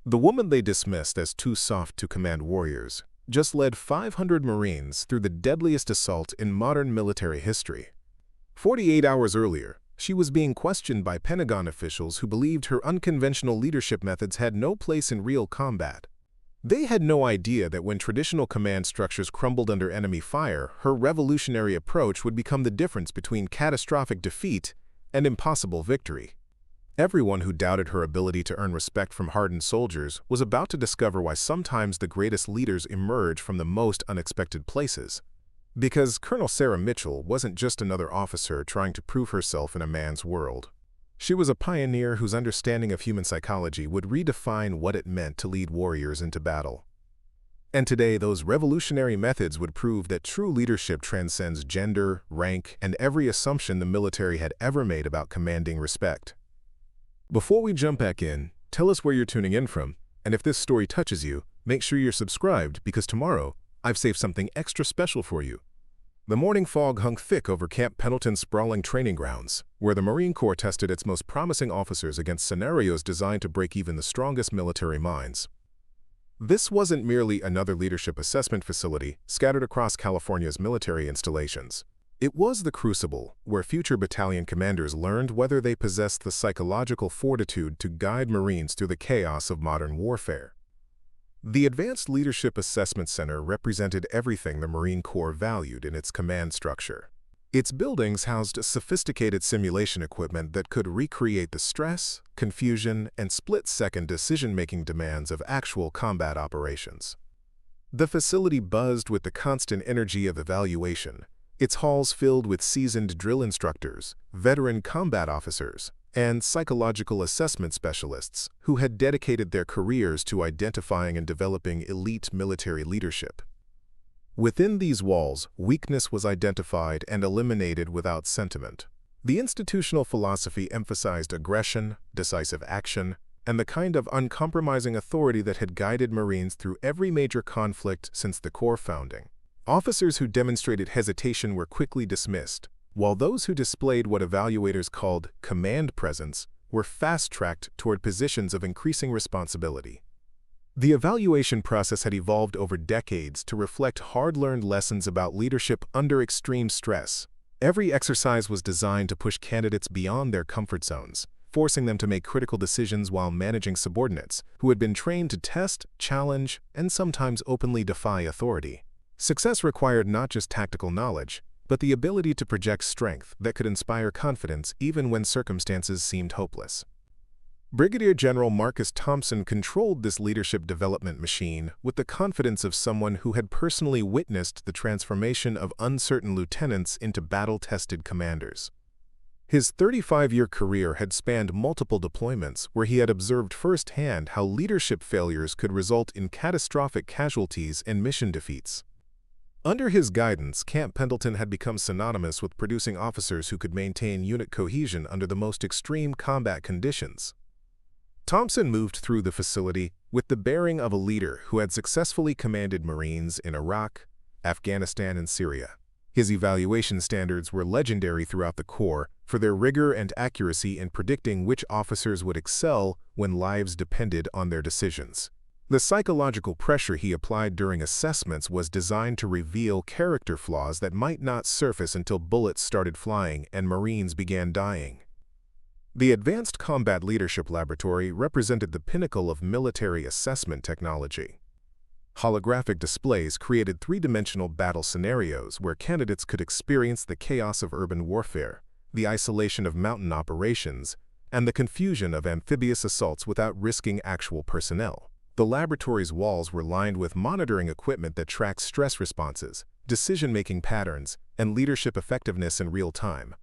The woman they dismissed as too soft to command warriors just led 500 Marines through the deadliest assault in modern military history. 48 hours earlier, she was being questioned by Pentagon officials who believed her unconventional leadership methods had no place in real combat. They had no idea that when traditional command structures crumbled under enemy fire, her revolutionary approach would become the difference between catastrophic defeat and impossible victory. Everyone who doubted her ability to earn respect from hardened soldiers was about to discover why sometimes the greatest leaders emerge from the most unexpected places. Because Colonel Sarah Mitchell wasn't just another officer trying to prove herself in a man's world. She was a pioneer whose understanding of human psychology would redefine what it meant to lead warriors into battle. And today, those revolutionary methods would prove that true leadership transcends gender, rank, and every assumption the military had ever made about commanding respect. Before we jump back in, tell us where you're tuning in from, and if this story touches you, make sure you're subscribed because tomorrow, I've saved something extra special for you. The morning fog hung thick over Camp Pendleton's sprawling training grounds, where the Marine Corps tested its most promising officers against scenarios designed to break even the strongest military minds. This wasn't merely another leadership assessment facility scattered across California's military installations. It was the crucible where future battalion commanders learned whether they possessed the psychological fortitude to guide Marines through the chaos of modern warfare. The Advanced Leadership Assessment Center represented everything the Marine Corps valued in its command structure. Its buildings housed sophisticated simulation equipment that could recreate the stress, confusion, and split-second decision-making demands of actual combat operations. The facility buzzed with the constant energy of evaluation, its halls filled with seasoned drill instructors, veteran combat officers, and psychological assessment specialists who had dedicated their careers to identifying and developing elite military leadership. Within these walls, weakness was identified and eliminated without sentiment. The institutional philosophy emphasized aggression, decisive action, and the kind of uncompromising authority that had guided Marines through every major conflict since the Corps founding. Officers who demonstrated hesitation were quickly dismissed, while those who displayed what evaluators called command presence were fast-tracked toward positions of increasing responsibility. The evaluation process had evolved over decades to reflect hard-learned lessons about leadership under extreme stress. Every exercise was designed to push candidates beyond their comfort zones, forcing them to make critical decisions while managing subordinates who had been trained to test, challenge, and sometimes openly defy authority. Success required not just tactical knowledge, but the ability to project strength that could inspire confidence even when circumstances seemed hopeless. Brigadier General Marcus Thompson controlled this leadership development machine with the confidence of someone who had personally witnessed the transformation of uncertain lieutenants into battle-tested commanders. His 35-year career had spanned multiple deployments where he had observed firsthand how leadership failures could result in catastrophic casualties and mission defeats. Under his guidance, Camp Pendleton had become synonymous with producing officers who could maintain unit cohesion under the most extreme combat conditions. Thompson moved through the facility with the bearing of a leader who had successfully commanded Marines in Iraq, Afghanistan, and Syria. His evaluation standards were legendary throughout the Corps for their rigor and accuracy in predicting which officers would excel when lives depended on their decisions. The psychological pressure he applied during assessments was designed to reveal character flaws that might not surface until bullets started flying and Marines began dying. The Advanced Combat Leadership Laboratory represented the pinnacle of military assessment technology. Holographic displays created three-dimensional battle scenarios where candidates could experience the chaos of urban warfare, the isolation of mountain operations, and the confusion of amphibious assaults without risking actual personnel. The laboratory's walls were lined with monitoring equipment that tracked stress responses, decision-making patterns, and leadership effectiveness in real time.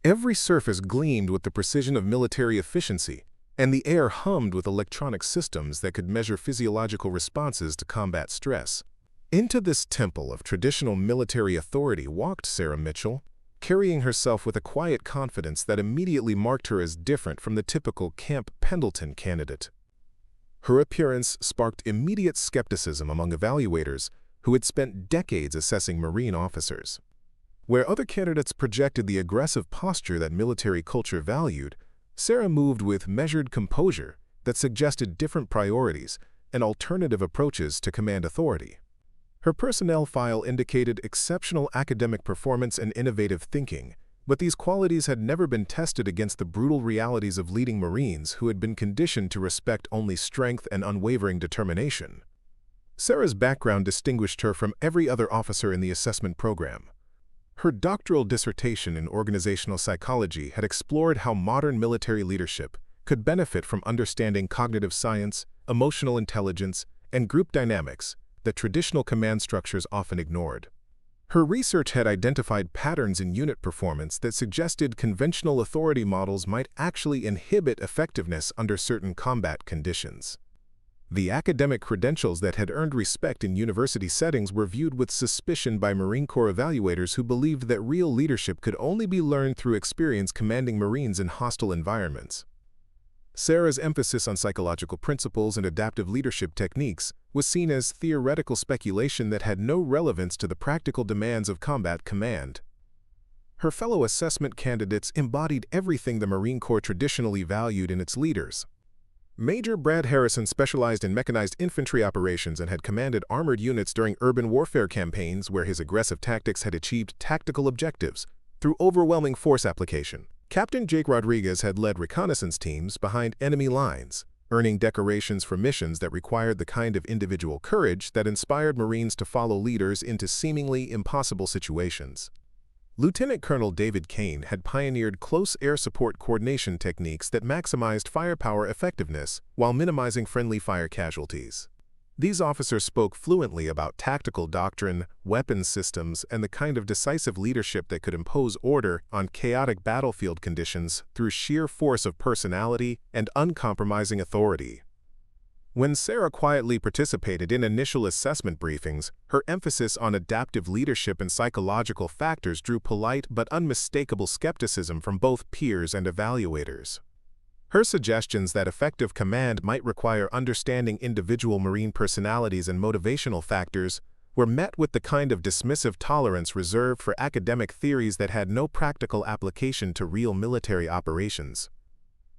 Every surface gleamed with the precision of military efficiency, and the air hummed with electronic systems that could measure physiological responses to combat stress. Into this temple of traditional military authority walked Sarah Mitchell, carrying herself with a quiet confidence that immediately marked her as different from the typical Camp Pendleton candidate. Her appearance sparked immediate skepticism among evaluators who had spent decades assessing Marine officers. Where other candidates projected the aggressive posture that military culture valued, Sarah moved with measured composure, that suggested different priorities and alternative approaches to command authority. Her personnel file indicated exceptional academic performance and innovative thinking, but these qualities had never been tested against the brutal realities of leading Marines who had been conditioned to respect only strength and unwavering determination. Sarah's background distinguished her from every other officer in the assessment program. Her doctoral dissertation in organizational psychology had explored how modern military leadership could benefit from understanding cognitive science, emotional intelligence, and group dynamics that traditional command structures often ignored. Her research had identified patterns in unit performance that suggested conventional authority models might actually inhibit effectiveness under certain combat conditions. The academic credentials that had earned respect in university settings were viewed with suspicion by Marine Corps evaluators who believed that real leadership could only be learned through experience commanding Marines in hostile environments. Sarah's emphasis on psychological principles and adaptive leadership techniques was seen as theoretical speculation that had no relevance to the practical demands of combat command. Her fellow assessment candidates embodied everything the Marine Corps traditionally valued in its leaders. Major Brad Harrison specialized in mechanized infantry operations and had commanded armored units during urban warfare campaigns where his aggressive tactics had achieved tactical objectives through overwhelming force application. Captain Jake Rodriguez had led reconnaissance teams behind enemy lines, earning decorations for missions that required the kind of individual courage that inspired Marines to follow leaders into seemingly impossible situations. Lieutenant Colonel David Kane had pioneered close air support coordination techniques that maximized firepower effectiveness while minimizing friendly fire casualties. These officers spoke fluently about tactical doctrine, weapons systems, and the kind of decisive leadership that could impose order on chaotic battlefield conditions through sheer force of personality and uncompromising authority. When Sarah quietly participated in initial assessment briefings, her emphasis on adaptive leadership and psychological factors drew polite but unmistakable skepticism from both peers and evaluators. Her suggestions that effective command might require understanding individual Marine personalities and motivational factors were met with the kind of dismissive tolerance reserved for academic theories that had no practical application to real military operations.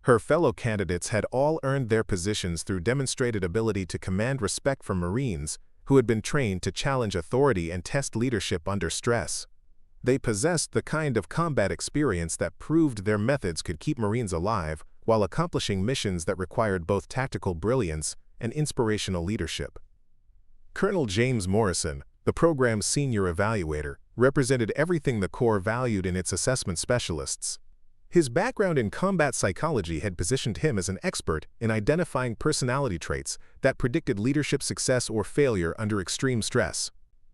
Her fellow candidates had all earned their positions through demonstrated ability to command respect from Marines who had been trained to challenge authority and test leadership under stress. They possessed the kind of combat experience that proved their methods could keep Marines alive while accomplishing missions that required both tactical brilliance and inspirational leadership. Colonel James Morrison, the program's senior evaluator, represented everything the Corps valued in its assessment specialists. His background in combat psychology had positioned him as an expert in identifying personality traits that predicted leadership success or failure under extreme stress.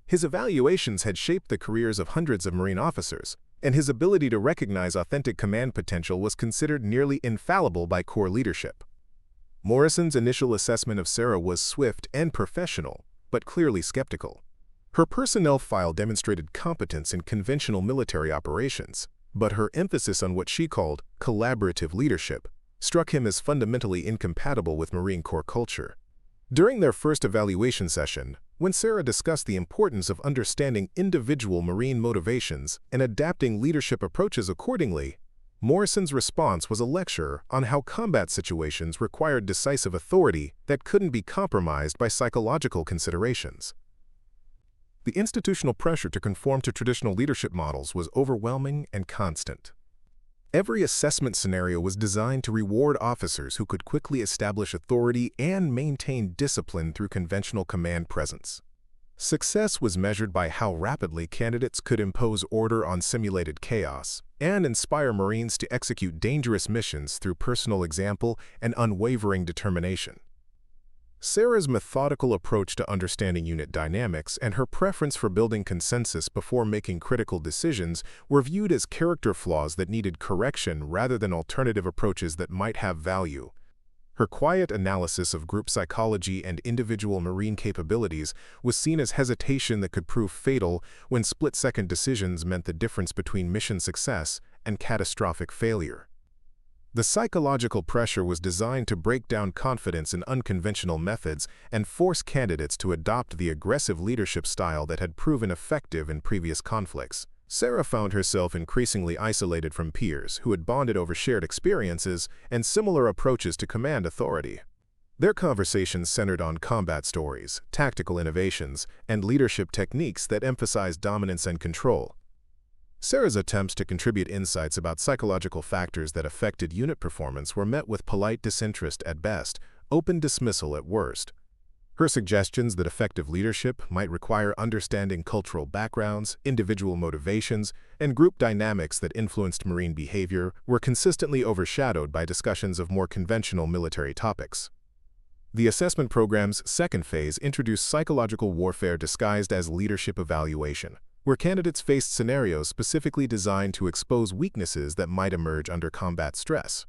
His evaluations had shaped the careers of hundreds of Marine officers, and his ability to recognize authentic command potential was considered nearly infallible by Corps leadership. Morrison's initial assessment of Sarah was swift and professional, but clearly skeptical. Her personnel file demonstrated competence in conventional military operations, but her emphasis on what she called collaborative leadership struck him as fundamentally incompatible with Marine Corps culture. During their first evaluation session, when Sarah discussed the importance of understanding individual Marine motivations and adapting leadership approaches accordingly, Morrison's response was a lecture on how combat situations required decisive authority that couldn't be compromised by psychological considerations. The institutional pressure to conform to traditional leadership models was overwhelming and constant. Every assessment scenario was designed to reward officers who could quickly establish authority and maintain discipline through conventional command presence. Success was measured by how rapidly candidates could impose order on simulated chaos and inspire Marines to execute dangerous missions through personal example and unwavering determination. Sarah's methodical approach to understanding unit dynamics and her preference for building consensus before making critical decisions were viewed as character flaws that needed correction rather than alternative approaches that might have value. Her quiet analysis of group psychology and individual Marine capabilities was seen as hesitation that could prove fatal when split-second decisions meant the difference between mission success and catastrophic failure. The psychological pressure was designed to break down confidence in unconventional methods and force candidates to adopt the aggressive leadership style that had proven effective in previous conflicts, Sarah found herself increasingly isolated from peers who had bonded over shared experiences and similar approaches to command authority. Their conversations centered on combat stories, tactical innovations, and leadership techniques that emphasized dominance and control. Sarah's attempts to contribute insights about psychological factors that affected unit performance were met with polite disinterest at best, open dismissal at worst. Her suggestions that effective leadership might require understanding cultural backgrounds, individual motivations, and group dynamics that influenced Marine behavior were consistently overshadowed by discussions of more conventional military topics. The assessment program's second phase introduced psychological warfare disguised as leadership evaluation, where candidates faced scenarios specifically designed to expose weaknesses that might emerge under combat stress.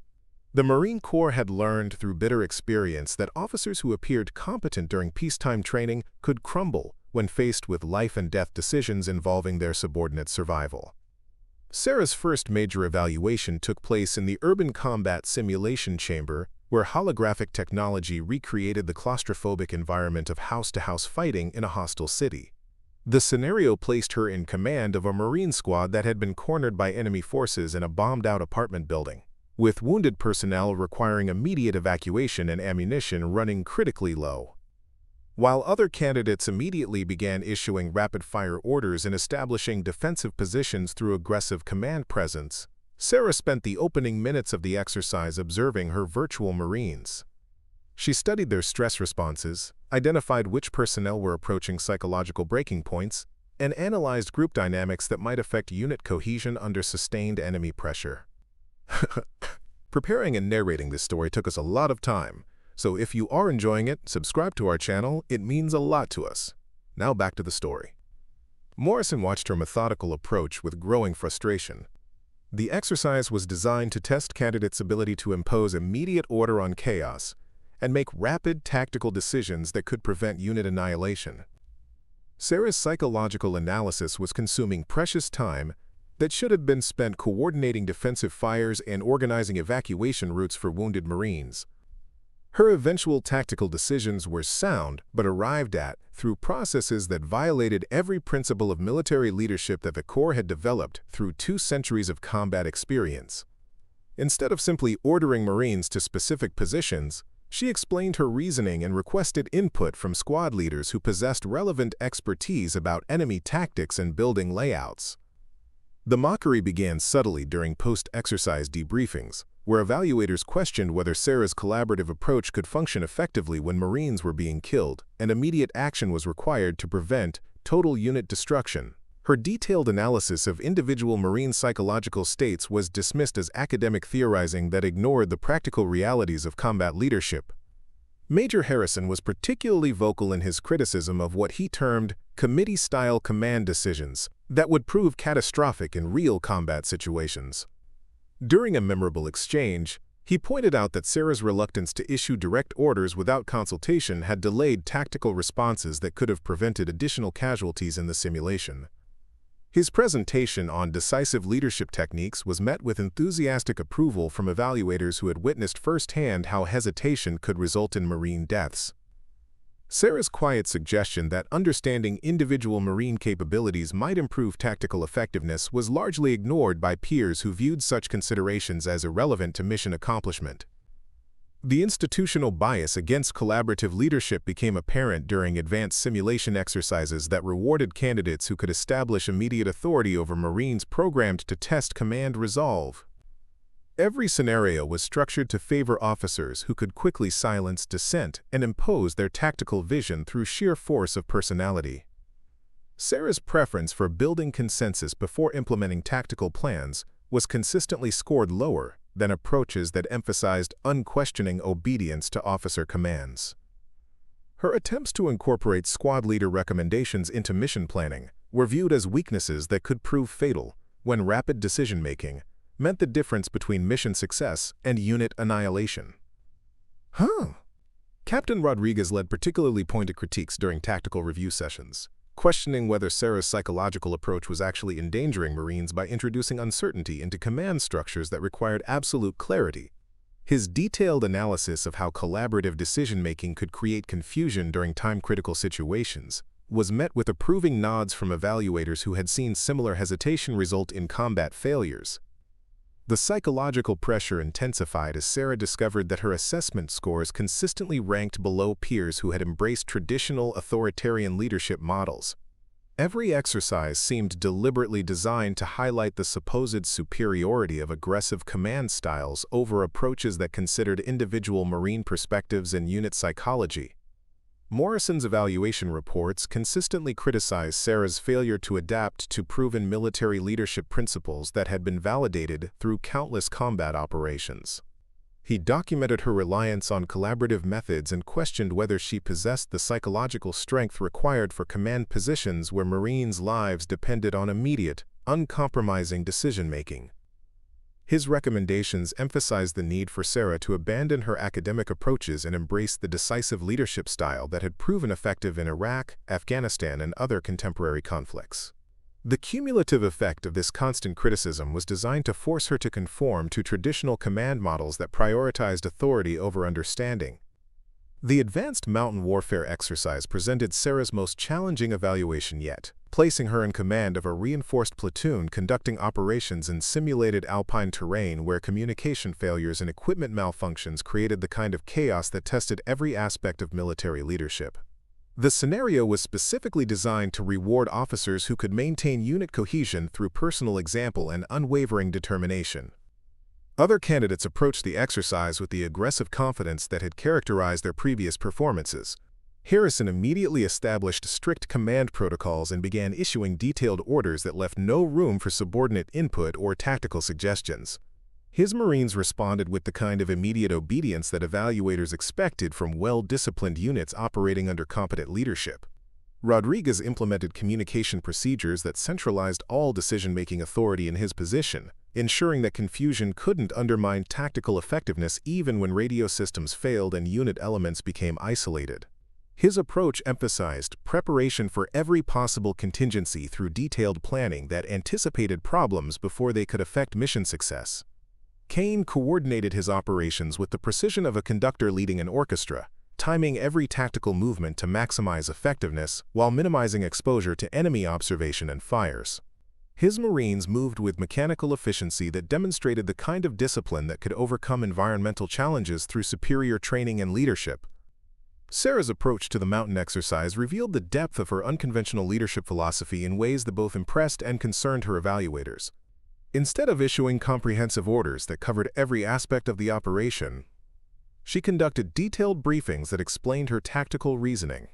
The Marine Corps had learned through bitter experience that officers who appeared competent during peacetime training could crumble when faced with life-and-death decisions involving their subordinates' survival. Sarah's first major evaluation took place in the Urban Combat Simulation Chamber, where holographic technology recreated the claustrophobic environment of house-to-house fighting in a hostile city. The scenario placed her in command of a Marine squad that had been cornered by enemy forces in a bombed-out apartment building, with wounded personnel requiring immediate evacuation and ammunition running critically low. While other candidates immediately began issuing rapid-fire orders and establishing defensive positions through aggressive command presence, Sarah spent the opening minutes of the exercise observing her virtual Marines. She studied their stress responses, identified which personnel were approaching psychological breaking points, and analyzed group dynamics that might affect unit cohesion under sustained enemy pressure. Preparing and narrating this story took us a lot of time, so if you are enjoying it, subscribe to our channel. It means a lot to us. Now back to the story. Morrison watched her methodical approach with growing frustration. The exercise was designed to test candidates' ability to impose immediate order on chaos and make rapid tactical decisions that could prevent unit annihilation. Sarah's psychological analysis was consuming precious time that should have been spent coordinating defensive fires and organizing evacuation routes for wounded Marines. Her eventual tactical decisions were sound, but arrived at through processes that violated every principle of military leadership that the Corps had developed through 2 centuries of combat experience. Instead of simply ordering Marines to specific positions, she explained her reasoning and requested input from squad leaders who possessed relevant expertise about enemy tactics and building layouts. The mockery began subtly during post-exercise debriefings, where evaluators questioned whether Sarah's collaborative approach could function effectively when Marines were being killed, and immediate action was required to prevent total unit destruction. Her detailed analysis of individual Marine psychological states was dismissed as academic theorizing that ignored the practical realities of combat leadership. Major Harrison was particularly vocal in his criticism of what he termed committee-style command decisions that would prove catastrophic in real combat situations. During a memorable exchange, he pointed out that Sarah's reluctance to issue direct orders without consultation had delayed tactical responses that could have prevented additional casualties in the simulation. His presentation on decisive leadership techniques was met with enthusiastic approval from evaluators who had witnessed firsthand how hesitation could result in Marine deaths. Sarah's quiet suggestion that understanding individual Marine capabilities might improve tactical effectiveness was largely ignored by peers who viewed such considerations as irrelevant to mission accomplishment. The institutional bias against collaborative leadership became apparent during advanced simulation exercises that rewarded candidates who could establish immediate authority over Marines programmed to test command resolve. Every scenario was structured to favor officers who could quickly silence dissent and impose their tactical vision through sheer force of personality. Sarah's preference for building consensus before implementing tactical plans was consistently scored lower than approaches that emphasized unquestioning obedience to officer commands. Her attempts to incorporate squad leader recommendations into mission planning were viewed as weaknesses that could prove fatal when rapid decision-making meant the difference between mission success and unit annihilation. Captain Rodriguez led particularly pointed critiques during tactical review sessions, questioning whether Sarah's psychological approach was actually endangering Marines by introducing uncertainty into command structures that required absolute clarity. His detailed analysis of how collaborative decision-making could create confusion during time-critical situations was met with approving nods from evaluators who had seen similar hesitation result in combat failures. The psychological pressure intensified as Sarah discovered that her assessment scores consistently ranked below peers who had embraced traditional authoritarian leadership models. Every exercise seemed deliberately designed to highlight the supposed superiority of aggressive command styles over approaches that considered individual Marine perspectives and unit psychology. Morrison's evaluation reports consistently criticized Sarah's failure to adapt to proven military leadership principles that had been validated through countless combat operations. He documented her reliance on collaborative methods and questioned whether she possessed the psychological strength required for command positions where Marines' lives depended on immediate, uncompromising decision-making. His recommendations emphasized the need for Sarah to abandon her academic approaches and embrace the decisive leadership style that had proven effective in Iraq, Afghanistan, and other contemporary conflicts. The cumulative effect of this constant criticism was designed to force her to conform to traditional command models that prioritized authority over understanding. The Advanced Mountain Warfare exercise presented Sarah's most challenging evaluation yet, placing her in command of a reinforced platoon conducting operations in simulated alpine terrain where communication failures and equipment malfunctions created the kind of chaos that tested every aspect of military leadership. The scenario was specifically designed to reward officers who could maintain unit cohesion through personal example and unwavering determination. Other candidates approached the exercise with the aggressive confidence that had characterized their previous performances. Harrison immediately established strict command protocols and began issuing detailed orders that left no room for subordinate input or tactical suggestions. His Marines responded with the kind of immediate obedience that evaluators expected from well-disciplined units operating under competent leadership. Rodriguez implemented communication procedures that centralized all decision-making authority in his position, ensuring that confusion couldn't undermine tactical effectiveness even when radio systems failed and unit elements became isolated. His approach emphasized preparation for every possible contingency through detailed planning that anticipated problems before they could affect mission success. Kane coordinated his operations with the precision of a conductor leading an orchestra, timing every tactical movement to maximize effectiveness while minimizing exposure to enemy observation and fires. His Marines moved with mechanical efficiency that demonstrated the kind of discipline that could overcome environmental challenges through superior training and leadership. Sarah's approach to the mountain exercise revealed the depth of her unconventional leadership philosophy in ways that both impressed and concerned her evaluators. Instead of issuing comprehensive orders that covered every aspect of the operation, she conducted detailed briefings that explained her tactical reasoning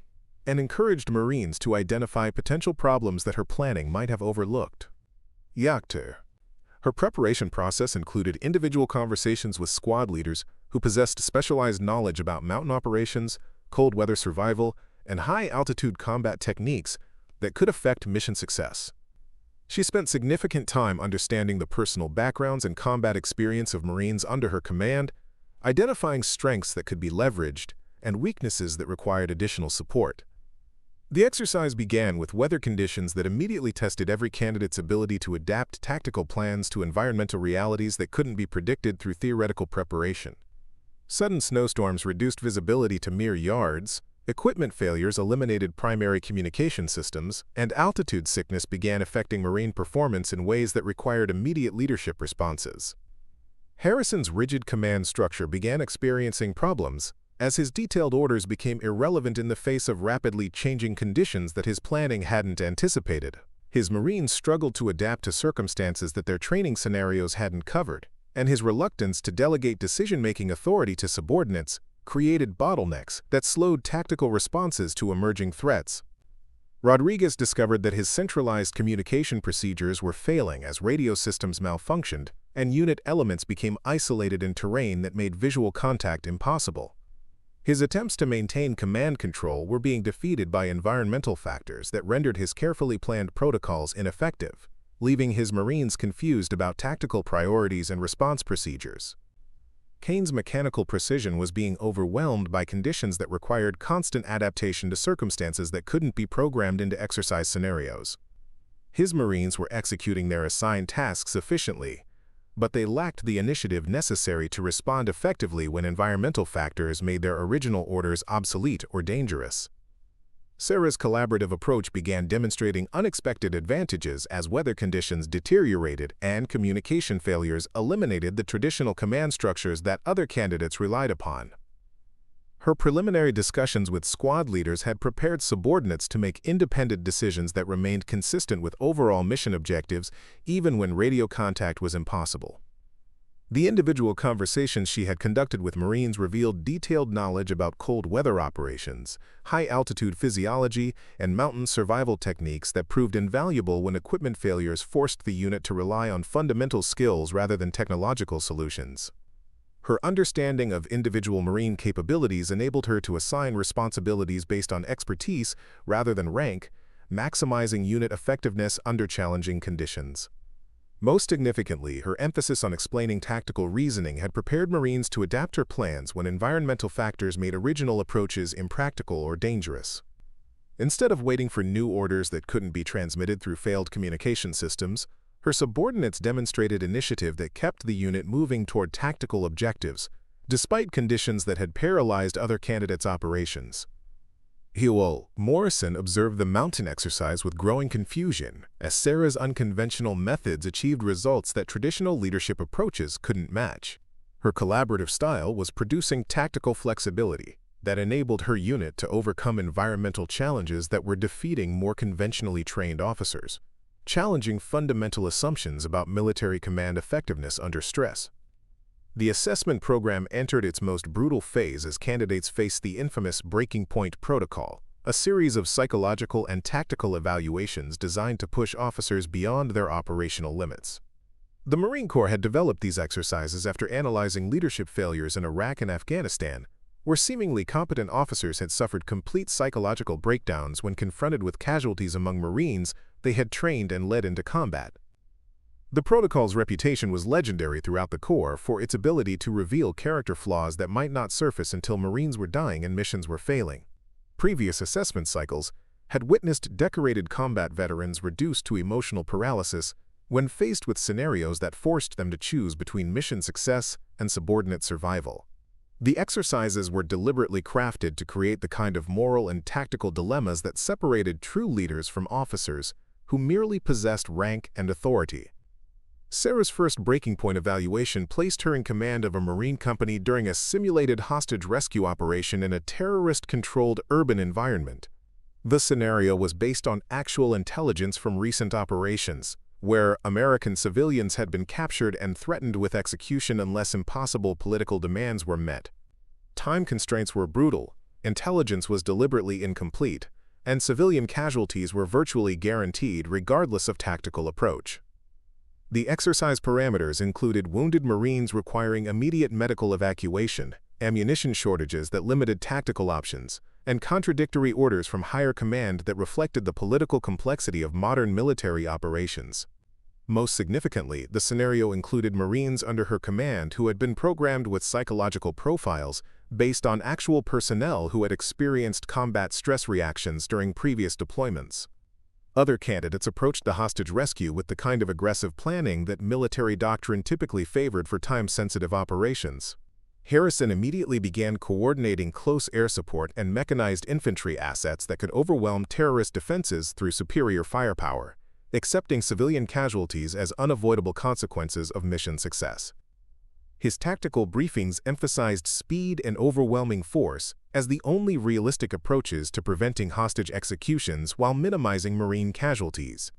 and encouraged Marines to identify potential problems that her planning might have overlooked. Her preparation process included individual conversations with squad leaders who possessed specialized knowledge about mountain operations, cold weather survival, and high-altitude combat techniques that could affect mission success. She spent significant time understanding the personal backgrounds and combat experience of Marines under her command, identifying strengths that could be leveraged and weaknesses that required additional support. The exercise began with weather conditions that immediately tested every candidate's ability to adapt tactical plans to environmental realities that couldn't be predicted through theoretical preparation. Sudden snowstorms reduced visibility to mere yards, equipment failures eliminated primary communication systems, and altitude sickness began affecting Marine performance in ways that required immediate leadership responses. Harrison's rigid command structure began experiencing problems as his detailed orders became irrelevant in the face of rapidly changing conditions that his planning hadn't anticipated. His Marines struggled to adapt to circumstances that their training scenarios hadn't covered, and his reluctance to delegate decision-making authority to subordinates created bottlenecks that slowed tactical responses to emerging threats. Rodriguez discovered that his centralized communication procedures were failing as radio systems malfunctioned and unit elements became isolated in terrain that made visual contact impossible. His attempts to maintain command control were being defeated by environmental factors that rendered his carefully planned protocols ineffective, leaving his Marines confused about tactical priorities and response procedures. Kane's mechanical precision was being overwhelmed by conditions that required constant adaptation to circumstances that couldn't be programmed into exercise scenarios. His Marines were executing their assigned tasks efficiently, but they lacked the initiative necessary to respond effectively when environmental factors made their original orders obsolete or dangerous. Sarah's collaborative approach began demonstrating unexpected advantages as weather conditions deteriorated and communication failures eliminated the traditional command structures that other candidates relied upon. Her preliminary discussions with squad leaders had prepared subordinates to make independent decisions that remained consistent with overall mission objectives, even when radio contact was impossible. The individual conversations she had conducted with Marines revealed detailed knowledge about cold weather operations, high-altitude physiology, and mountain survival techniques that proved invaluable when equipment failures forced the unit to rely on fundamental skills rather than technological solutions. Her understanding of individual Marine capabilities enabled her to assign responsibilities based on expertise rather than rank, maximizing unit effectiveness under challenging conditions. Most significantly, her emphasis on explaining tactical reasoning had prepared Marines to adapt her plans when environmental factors made original approaches impractical or dangerous. Instead of waiting for new orders that couldn't be transmitted through failed communication systems, her subordinates demonstrated initiative that kept the unit moving toward tactical objectives, despite conditions that had paralyzed other candidates' operations. Morrison observed the mountain exercise with growing confusion, as Sarah's unconventional methods achieved results that traditional leadership approaches couldn't match. Her collaborative style was producing tactical flexibility that enabled her unit to overcome environmental challenges that were defeating more conventionally trained officers, challenging fundamental assumptions about military command effectiveness under stress. The assessment program entered its most brutal phase as candidates faced the infamous breaking point protocol, a series of psychological and tactical evaluations designed to push officers beyond their operational limits. The Marine Corps had developed these exercises after analyzing leadership failures in Iraq and Afghanistan, where seemingly competent officers had suffered complete psychological breakdowns when confronted with casualties among Marines they had trained and led into combat. The protocol's reputation was legendary throughout the Corps for its ability to reveal character flaws that might not surface until Marines were dying and missions were failing. Previous assessment cycles had witnessed decorated combat veterans reduced to emotional paralysis when faced with scenarios that forced them to choose between mission success and subordinate survival. The exercises were deliberately crafted to create the kind of moral and tactical dilemmas that separated true leaders from officers who merely possessed rank and authority. Sarah's first breaking point evaluation placed her in command of a Marine company during a simulated hostage rescue operation in a terrorist-controlled urban environment. The scenario was based on actual intelligence from recent operations, where American civilians had been captured and threatened with execution unless impossible political demands were met. Time constraints were brutal, intelligence was deliberately incomplete, and civilian casualties were virtually guaranteed regardless of tactical approach. The exercise parameters included wounded Marines requiring immediate medical evacuation, ammunition shortages that limited tactical options, and contradictory orders from higher command that reflected the political complexity of modern military operations. Most significantly, the scenario included Marines under her command who had been programmed with psychological profiles based on actual personnel who had experienced combat stress reactions during previous deployments. Other candidates approached the hostage rescue with the kind of aggressive planning that military doctrine typically favored for time-sensitive operations. Harrison immediately began coordinating close air support and mechanized infantry assets that could overwhelm terrorist defenses through superior firepower, accepting civilian casualties as unavoidable consequences of mission success. His tactical briefings emphasized speed and overwhelming force as the only realistic approaches to preventing hostage executions while minimizing Marine casualties.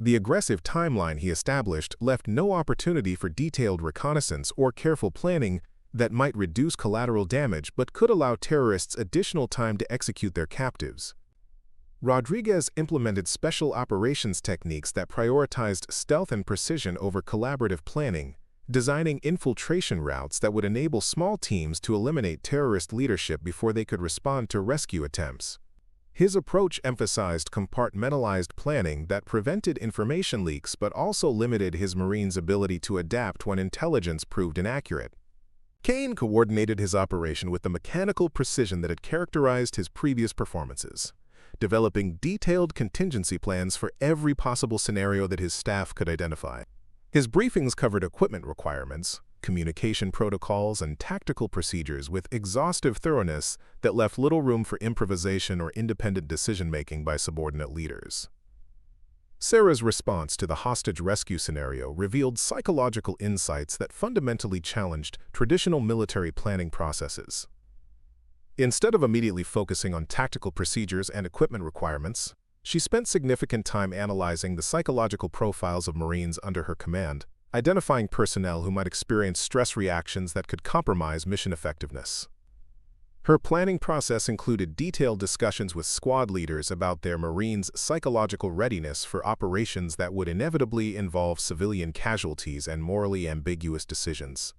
The aggressive timeline he established left no opportunity for detailed reconnaissance or careful planning that might reduce collateral damage but could allow terrorists additional time to execute their captives. Rodriguez implemented special operations techniques that prioritized stealth and precision over collaborative planning, designing infiltration routes that would enable small teams to eliminate terrorist leadership before they could respond to rescue attempts. His approach emphasized compartmentalized planning that prevented information leaks but also limited his Marines' ability to adapt when intelligence proved inaccurate. Kane coordinated his operation with the mechanical precision that had characterized his previous performances, developing detailed contingency plans for every possible scenario that his staff could identify. His briefings covered equipment requirements, communication protocols and tactical procedures with exhaustive thoroughness that left little room for improvisation or independent decision-making by subordinate leaders. Sarah's response to the hostage rescue scenario revealed psychological insights that fundamentally challenged traditional military planning processes. Instead of immediately focusing on tactical procedures and equipment requirements, she spent significant time analyzing the psychological profiles of Marines under her command, identifying personnel who might experience stress reactions that could compromise mission effectiveness. Her planning process included detailed discussions with squad leaders about their Marines' psychological readiness for operations that would inevitably involve civilian casualties and morally ambiguous decisions.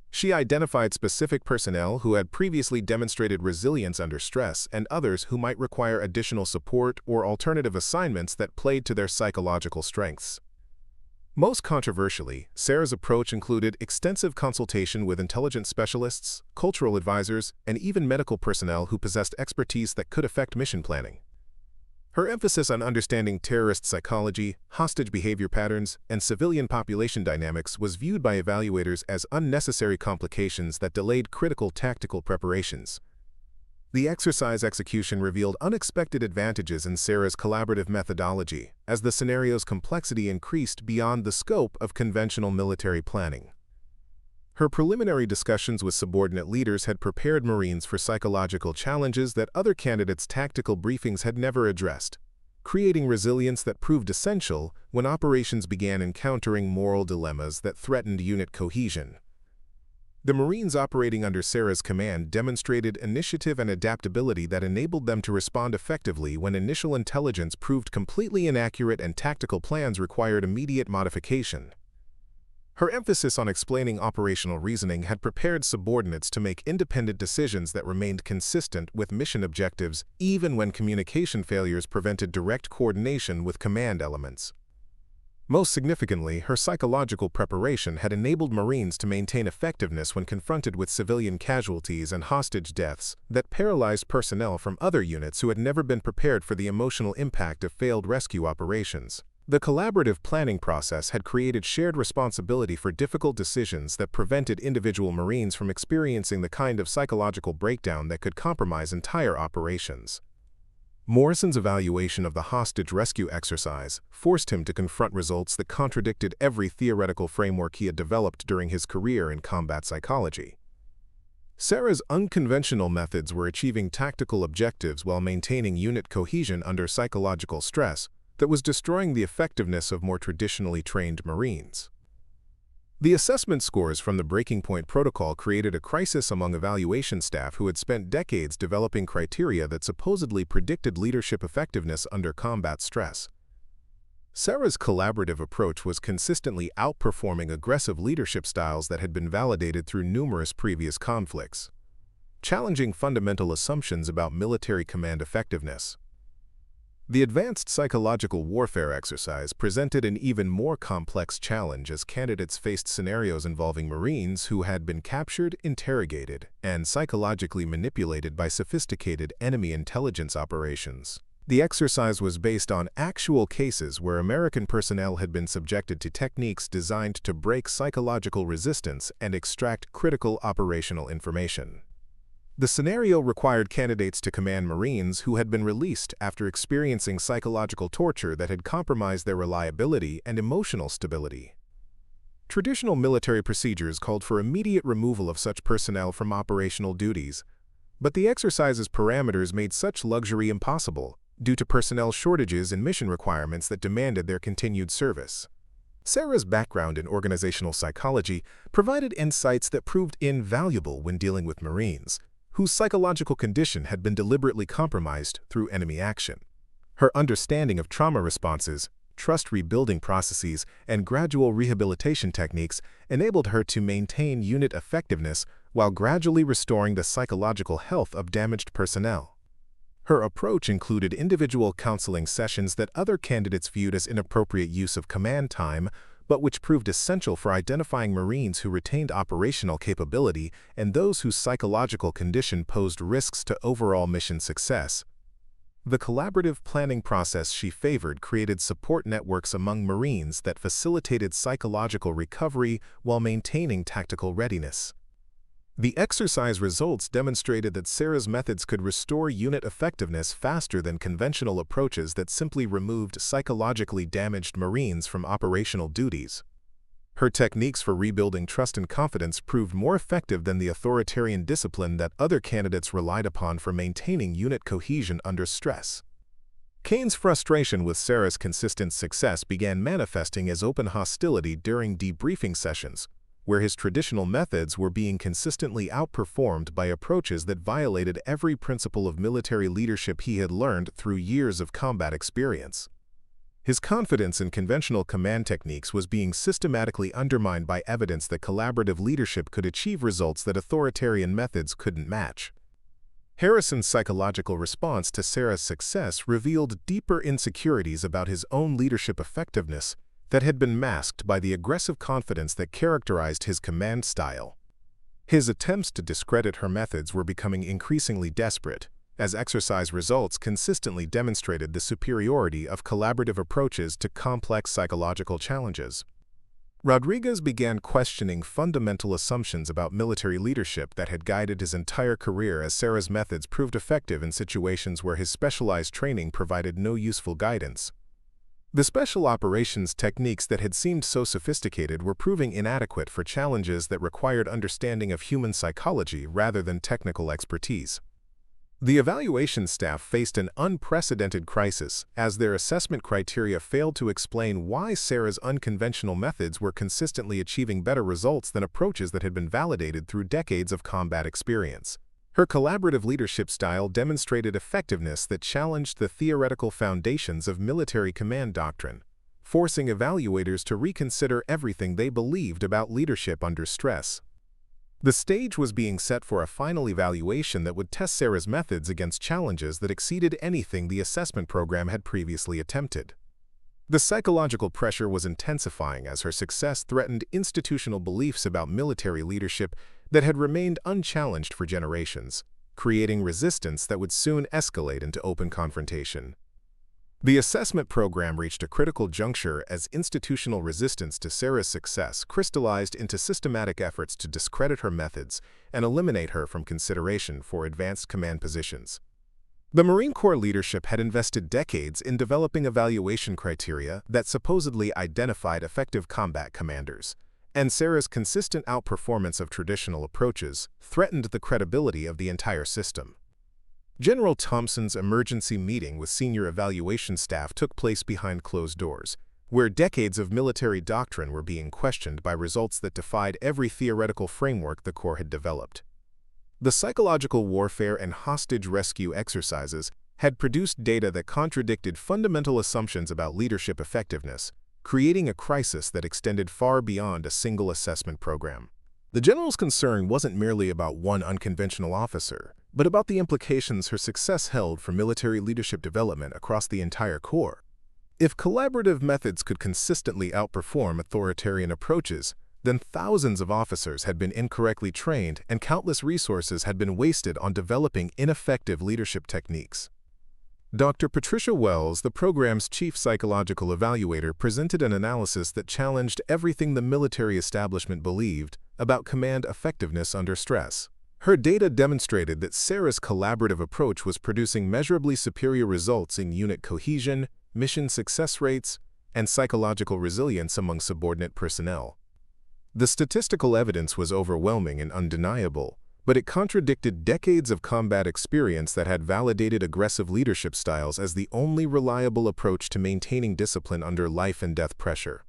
She identified specific personnel who had previously demonstrated resilience under stress and others who might require additional support or alternative assignments that played to their psychological strengths. Most controversially, Sarah's approach included extensive consultation with intelligence specialists, cultural advisors, and even medical personnel who possessed expertise that could affect mission planning. Her emphasis on understanding terrorist psychology, hostage behavior patterns, and civilian population dynamics was viewed by evaluators as unnecessary complications that delayed critical tactical preparations. The exercise execution revealed unexpected advantages in Sarah's collaborative methodology, as the scenario's complexity increased beyond the scope of conventional military planning. Her preliminary discussions with subordinate leaders had prepared Marines for psychological challenges that other candidates' tactical briefings had never addressed, creating resilience that proved essential when operations began encountering moral dilemmas that threatened unit cohesion. The Marines operating under Sarah's command demonstrated initiative and adaptability that enabled them to respond effectively when initial intelligence proved completely inaccurate and tactical plans required immediate modification. Her emphasis on explaining operational reasoning had prepared subordinates to make independent decisions that remained consistent with mission objectives even when communication failures prevented direct coordination with command elements. Most significantly, her psychological preparation had enabled Marines to maintain effectiveness when confronted with civilian casualties and hostage deaths that paralyzed personnel from other units who had never been prepared for the emotional impact of failed rescue operations. The collaborative planning process had created shared responsibility for difficult decisions that prevented individual Marines from experiencing the kind of psychological breakdown that could compromise entire operations. Morrison's evaluation of the hostage rescue exercise forced him to confront results that contradicted every theoretical framework he had developed during his career in combat psychology. Sarah's unconventional methods were achieving tactical objectives while maintaining unit cohesion under psychological stress that was destroying the effectiveness of more traditionally trained Marines. The assessment scores from the Breaking Point Protocol created a crisis among evaluation staff who had spent decades developing criteria that supposedly predicted leadership effectiveness under combat stress. Sarah's collaborative approach was consistently outperforming aggressive leadership styles that had been validated through numerous previous conflicts, challenging fundamental assumptions about military command effectiveness. The advanced psychological warfare exercise presented an even more complex challenge as candidates faced scenarios involving Marines who had been captured, interrogated, and psychologically manipulated by sophisticated enemy intelligence operations. The exercise was based on actual cases where American personnel had been subjected to techniques designed to break psychological resistance and extract critical operational information. The scenario required candidates to command Marines who had been released after experiencing psychological torture that had compromised their reliability and emotional stability. Traditional military procedures called for immediate removal of such personnel from operational duties, but the exercise's parameters made such luxury impossible due to personnel shortages and mission requirements that demanded their continued service. Sarah's background in organizational psychology provided insights that proved invaluable when dealing with Marines whose psychological condition had been deliberately compromised through enemy action. Her understanding of trauma responses, trust rebuilding processes, and gradual rehabilitation techniques enabled her to maintain unit effectiveness while gradually restoring the psychological health of damaged personnel. Her approach included individual counseling sessions that other candidates viewed as inappropriate use of command time, but which proved essential for identifying Marines who retained operational capability and those whose psychological condition posed risks to overall mission success. The collaborative planning process she favored created support networks among Marines that facilitated psychological recovery while maintaining tactical readiness. The exercise results demonstrated that Sarah's methods could restore unit effectiveness faster than conventional approaches that simply removed psychologically damaged Marines from operational duties. Her techniques for rebuilding trust and confidence proved more effective than the authoritarian discipline that other candidates relied upon for maintaining unit cohesion under stress. Kane's frustration with Sarah's consistent success began manifesting as open hostility during debriefing sessions, where his traditional methods were being consistently outperformed by approaches that violated every principle of military leadership he had learned through years of combat experience. His confidence in conventional command techniques was being systematically undermined by evidence that collaborative leadership could achieve results that authoritarian methods couldn't match. Harrison's psychological response to Sarah's success revealed deeper insecurities about his own leadership effectiveness that had been masked by the aggressive confidence that characterized his command style. His attempts to discredit her methods were becoming increasingly desperate, as exercise results consistently demonstrated the superiority of collaborative approaches to complex psychological challenges. Rodriguez began questioning fundamental assumptions about military leadership that had guided his entire career, as Sarah's methods proved effective in situations where his specialized training provided no useful guidance. The special operations techniques that had seemed so sophisticated were proving inadequate for challenges that required understanding of human psychology rather than technical expertise. The evaluation staff faced an unprecedented crisis as their assessment criteria failed to explain why Sarah's unconventional methods were consistently achieving better results than approaches that had been validated through decades of combat experience. Her collaborative leadership style demonstrated effectiveness that challenged the theoretical foundations of military command doctrine, forcing evaluators to reconsider everything they believed about leadership under stress. The stage was being set for a final evaluation that would test Sarah's methods against challenges that exceeded anything the assessment program had previously attempted. The psychological pressure was intensifying as her success threatened institutional beliefs about military leadership that had remained unchallenged for generations, creating resistance that would soon escalate into open confrontation. The assessment program reached a critical juncture as institutional resistance to Sarah's success crystallized into systematic efforts to discredit her methods and eliminate her from consideration for advanced command positions. The Marine Corps leadership had invested decades in developing evaluation criteria that supposedly identified effective combat commanders, and Sarah's consistent outperformance of traditional approaches threatened the credibility of the entire system. General Thompson's emergency meeting with senior evaluation staff took place behind closed doors, where decades of military doctrine were being questioned by results that defied every theoretical framework the Corps had developed. The psychological warfare and hostage rescue exercises had produced data that contradicted fundamental assumptions about leadership effectiveness, creating a crisis that extended far beyond a single assessment program. The general's concern wasn't merely about one unconventional officer, but about the implications her success held for military leadership development across the entire Corps. If collaborative methods could consistently outperform authoritarian approaches, then thousands of officers had been incorrectly trained and countless resources had been wasted on developing ineffective leadership techniques. Dr. Patricia Wells, the program's chief psychological evaluator, presented an analysis that challenged everything the military establishment believed about command effectiveness under stress. Her data demonstrated that Sarah's collaborative approach was producing measurably superior results in unit cohesion, mission success rates, and psychological resilience among subordinate personnel. The statistical evidence was overwhelming and undeniable, but it contradicted decades of combat experience that had validated aggressive leadership styles as the only reliable approach to maintaining discipline under life-and-death pressure.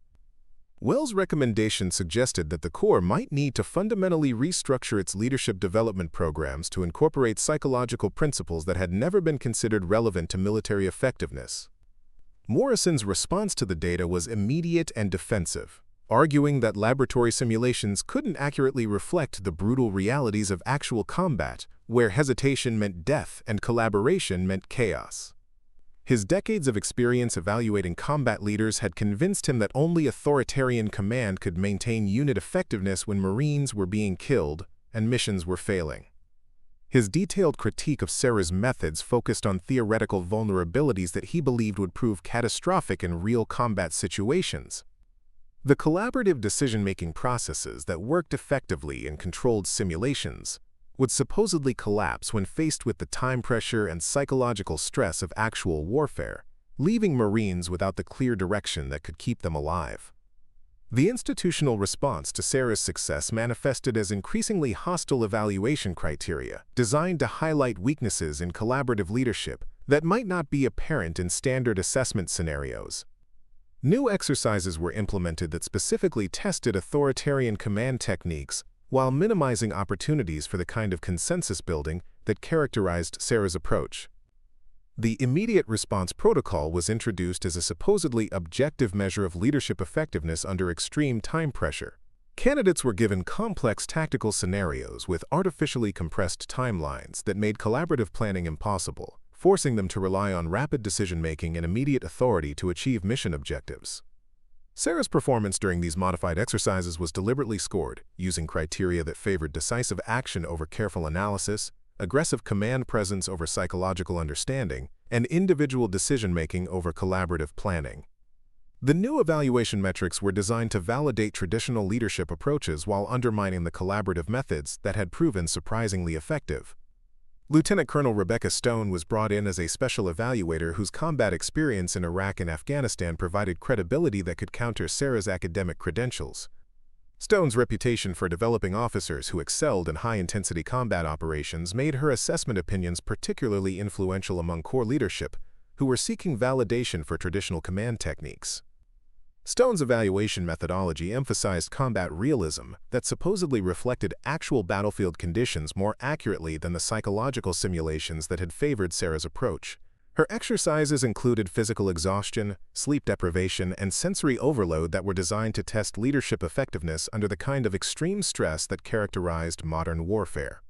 Wells' recommendation suggested that the Corps might need to fundamentally restructure its leadership development programs to incorporate psychological principles that had never been considered relevant to military effectiveness. Morrison's response to the data was immediate and defensive, arguing that laboratory simulations couldn't accurately reflect the brutal realities of actual combat, where hesitation meant death and collaboration meant chaos. His decades of experience evaluating combat leaders had convinced him that only authoritarian command could maintain unit effectiveness when Marines were being killed and missions were failing. His detailed critique of Sarah's methods focused on theoretical vulnerabilities that he believed would prove catastrophic in real combat situations. The collaborative decision-making processes that worked effectively in controlled simulations would supposedly collapse when faced with the time pressure and psychological stress of actual warfare, leaving Marines without the clear direction that could keep them alive. The institutional response to Sarah's success manifested as increasingly hostile evaluation criteria designed to highlight weaknesses in collaborative leadership that might not be apparent in standard assessment scenarios. New exercises were implemented that specifically tested authoritarian command techniques while minimizing opportunities for the kind of consensus building that characterized Sarah's approach. The immediate response protocol was introduced as a supposedly objective measure of leadership effectiveness under extreme time pressure. Candidates were given complex tactical scenarios with artificially compressed timelines that made collaborative planning impossible, forcing them to rely on rapid decision-making and immediate authority to achieve mission objectives. Sarah's performance during these modified exercises was deliberately scored, using criteria that favored decisive action over careful analysis, aggressive command presence over psychological understanding, and individual decision-making over collaborative planning. The new evaluation metrics were designed to validate traditional leadership approaches while undermining the collaborative methods that had proven surprisingly effective. Lieutenant Colonel Rebecca Stone was brought in as a special evaluator whose combat experience in Iraq and Afghanistan provided credibility that could counter Sarah's academic credentials. Stone's reputation for developing officers who excelled in high-intensity combat operations made her assessment opinions particularly influential among core leadership, who were seeking validation for traditional command techniques. Stone's evaluation methodology emphasized combat realism that supposedly reflected actual battlefield conditions more accurately than the psychological simulations that had favored Sarah's approach. Her exercises included physical exhaustion, sleep deprivation, and sensory overload that were designed to test leadership effectiveness under the kind of extreme stress that characterized modern warfare.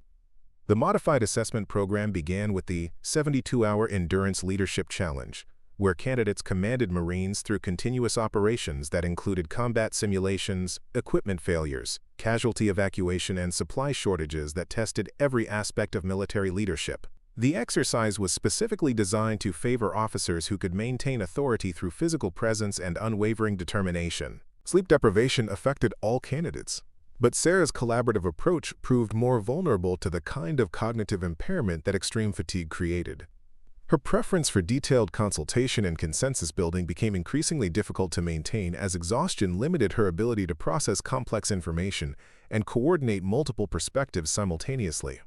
The modified assessment program began with the 72-hour Endurance Leadership Challenge, where candidates commanded Marines through continuous operations that included combat simulations, equipment failures, casualty evacuation, and supply shortages that tested every aspect of military leadership. The exercise was specifically designed to favor officers who could maintain authority through physical presence and unwavering determination. Sleep deprivation affected all candidates, but Sarah's collaborative approach proved more vulnerable to the kind of cognitive impairment that extreme fatigue created. Her preference for detailed consultation and consensus building became increasingly difficult to maintain as exhaustion limited her ability to process complex information and coordinate multiple perspectives simultaneously.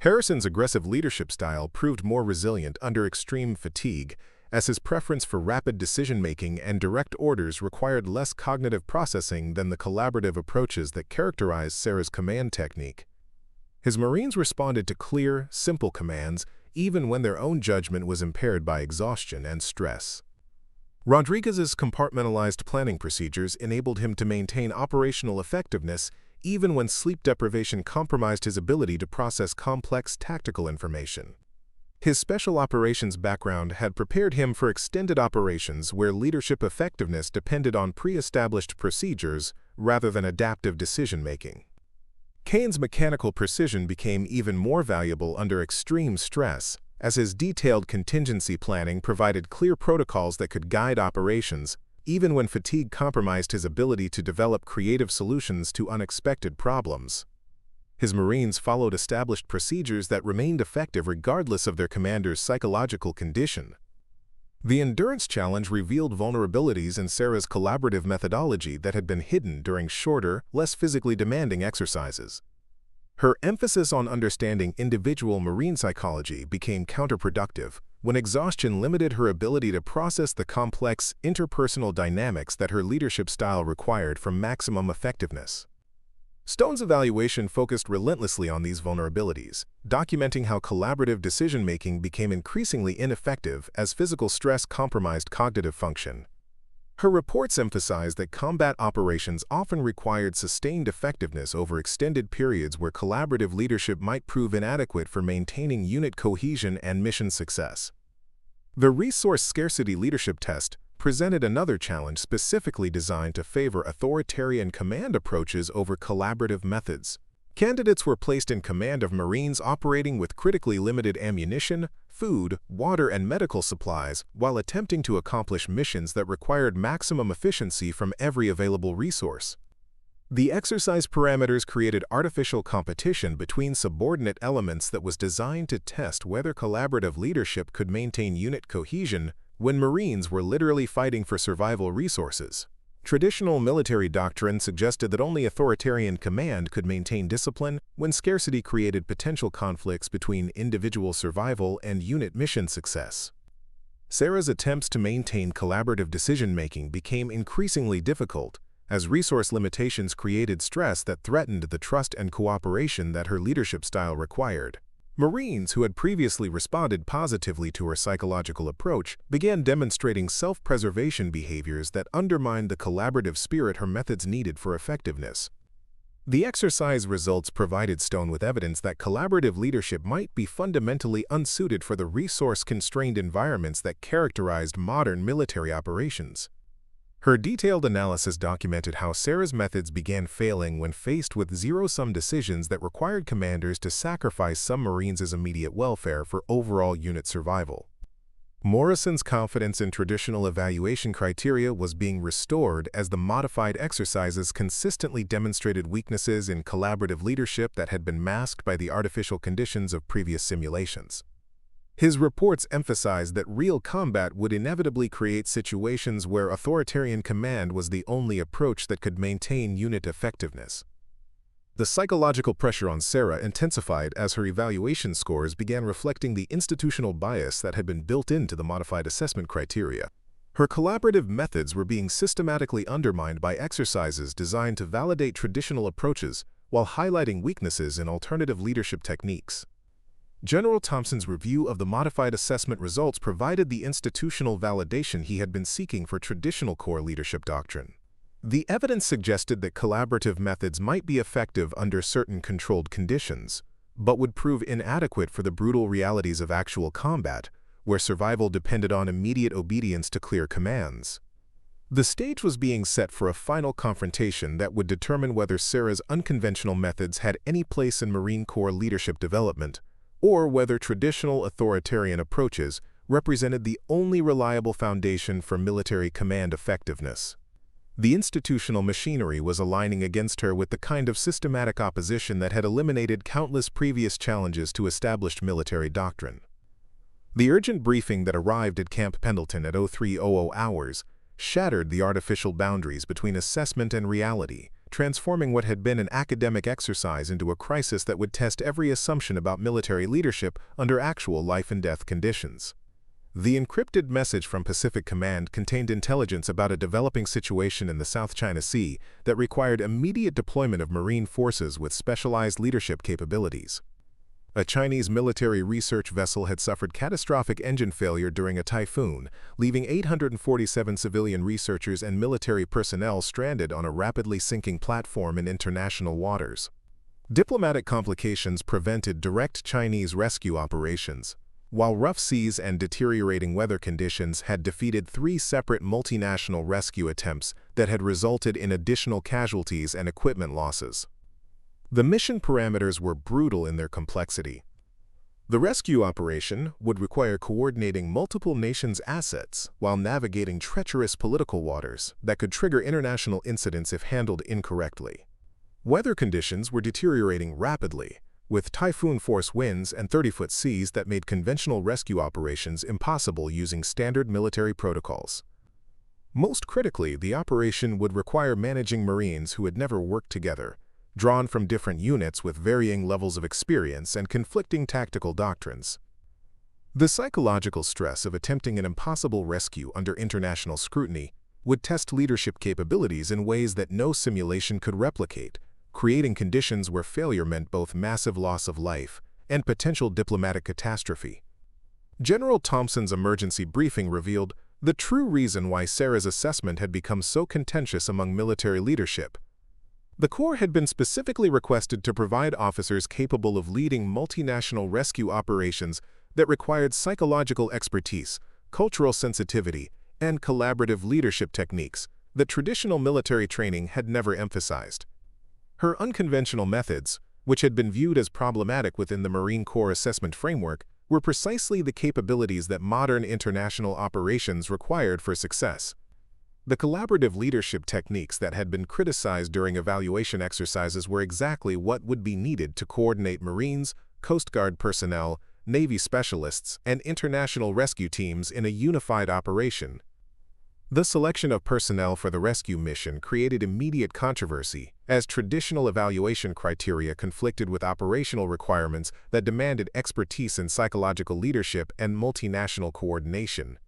Harrison's aggressive leadership style proved more resilient under extreme fatigue, as his preference for rapid decision-making and direct orders required less cognitive processing than the collaborative approaches that characterized Sarah's command technique. His Marines responded to clear, simple commands, even when their own judgment was impaired by exhaustion and stress. Rodriguez's compartmentalized planning procedures enabled him to maintain operational effectiveness even when sleep deprivation compromised his ability to process complex tactical information. His special operations background had prepared him for extended operations where leadership effectiveness depended on pre-established procedures rather than adaptive decision-making. Kane's mechanical precision became even more valuable under extreme stress, as his detailed contingency planning provided clear protocols that could guide operations, even when fatigue compromised his ability to develop creative solutions to unexpected problems. His Marines followed established procedures that remained effective regardless of their commander's psychological condition. The Endurance Challenge revealed vulnerabilities in Sarah's collaborative methodology that had been hidden during shorter, less physically demanding exercises. Her emphasis on understanding individual Marine psychology became counterproductive when exhaustion limited her ability to process the complex interpersonal dynamics that her leadership style required for maximum effectiveness. Stone's evaluation focused relentlessly on these vulnerabilities, documenting how collaborative decision-making became increasingly ineffective as physical stress compromised cognitive function. Her reports emphasized that combat operations often required sustained effectiveness over extended periods where collaborative leadership might prove inadequate for maintaining unit cohesion and mission success. The Resource Scarcity Leadership Test presented another challenge specifically designed to favor authoritarian command approaches over collaborative methods. Candidates were placed in command of Marines operating with critically limited ammunition, food, water, and medical supplies while attempting to accomplish missions that required maximum efficiency from every available resource. The exercise parameters created artificial competition between subordinate elements that was designed to test whether collaborative leadership could maintain unit cohesion when Marines were literally fighting for survival resources. Traditional military doctrine suggested that only authoritarian command could maintain discipline when scarcity created potential conflicts between individual survival and unit mission success. Sarah's attempts to maintain collaborative decision-making became increasingly difficult as resource limitations created stress that threatened the trust and cooperation that her leadership style required. Marines who had previously responded positively to her psychological approach began demonstrating self-preservation behaviors that undermined the collaborative spirit her methods needed for effectiveness. The exercise results provided Stone with evidence that collaborative leadership might be fundamentally unsuited for the resource-constrained environments that characterized modern military operations. Her detailed analysis documented how Sarah's methods began failing when faced with zero-sum decisions that required commanders to sacrifice some Marines' immediate welfare for overall unit survival. Morrison's confidence in traditional evaluation criteria was being restored as the modified exercises consistently demonstrated weaknesses in collaborative leadership that had been masked by the artificial conditions of previous simulations. His reports emphasized that real combat would inevitably create situations where authoritarian command was the only approach that could maintain unit effectiveness. The psychological pressure on Sarah intensified as her evaluation scores began reflecting the institutional bias that had been built into the modified assessment criteria. Her collaborative methods were being systematically undermined by exercises designed to validate traditional approaches while highlighting weaknesses in alternative leadership techniques. General Thompson's review of the modified assessment results provided the institutional validation he had been seeking for traditional core leadership doctrine. The evidence suggested that collaborative methods might be effective under certain controlled conditions, but would prove inadequate for the brutal realities of actual combat, where survival depended on immediate obedience to clear commands. The stage was being set for a final confrontation that would determine whether Sarah's unconventional methods had any place in Marine Corps leadership development, or whether traditional authoritarian approaches represented the only reliable foundation for military command effectiveness. The institutional machinery was aligning against her with the kind of systematic opposition that had eliminated countless previous challenges to established military doctrine. The urgent briefing that arrived at Camp Pendleton at 03:00 hours shattered the artificial boundaries between assessment and reality, transforming what had been an academic exercise into a crisis that would test every assumption about military leadership under actual life-and-death conditions. The encrypted message from Pacific Command contained intelligence about a developing situation in the South China Sea that required immediate deployment of Marine forces with specialized leadership capabilities. A Chinese military research vessel had suffered catastrophic engine failure during a typhoon, leaving 847 civilian researchers and military personnel stranded on a rapidly sinking platform in international waters. Diplomatic complications prevented direct Chinese rescue operations, while rough seas and deteriorating weather conditions had defeated 3 separate multinational rescue attempts that had resulted in additional casualties and equipment losses. The mission parameters were brutal in their complexity. The rescue operation would require coordinating multiple nations' assets while navigating treacherous political waters that could trigger international incidents if handled incorrectly. Weather conditions were deteriorating rapidly, with typhoon-force winds and 30-foot seas that made conventional rescue operations impossible using standard military protocols. Most critically, the operation would require managing Marines who had never worked together, drawn from different units with varying levels of experience and conflicting tactical doctrines. The psychological stress of attempting an impossible rescue under international scrutiny would test leadership capabilities in ways that no simulation could replicate, creating conditions where failure meant both massive loss of life and potential diplomatic catastrophe. General Thompson's emergency briefing revealed the true reason why Sarah's assessment had become so contentious among military leadership. The Corps had been specifically requested to provide officers capable of leading multinational rescue operations that required psychological expertise, cultural sensitivity, and collaborative leadership techniques that traditional military training had never emphasized. Her unconventional methods, which had been viewed as problematic within the Marine Corps assessment framework, were precisely the capabilities that modern international operations required for success. The collaborative leadership techniques that had been criticized during evaluation exercises were exactly what would be needed to coordinate Marines, Coast Guard personnel, Navy specialists, and international rescue teams in a unified operation. The selection of personnel for the rescue mission created immediate controversy, as traditional evaluation criteria conflicted with operational requirements that demanded expertise in psychological leadership and multinational coordination.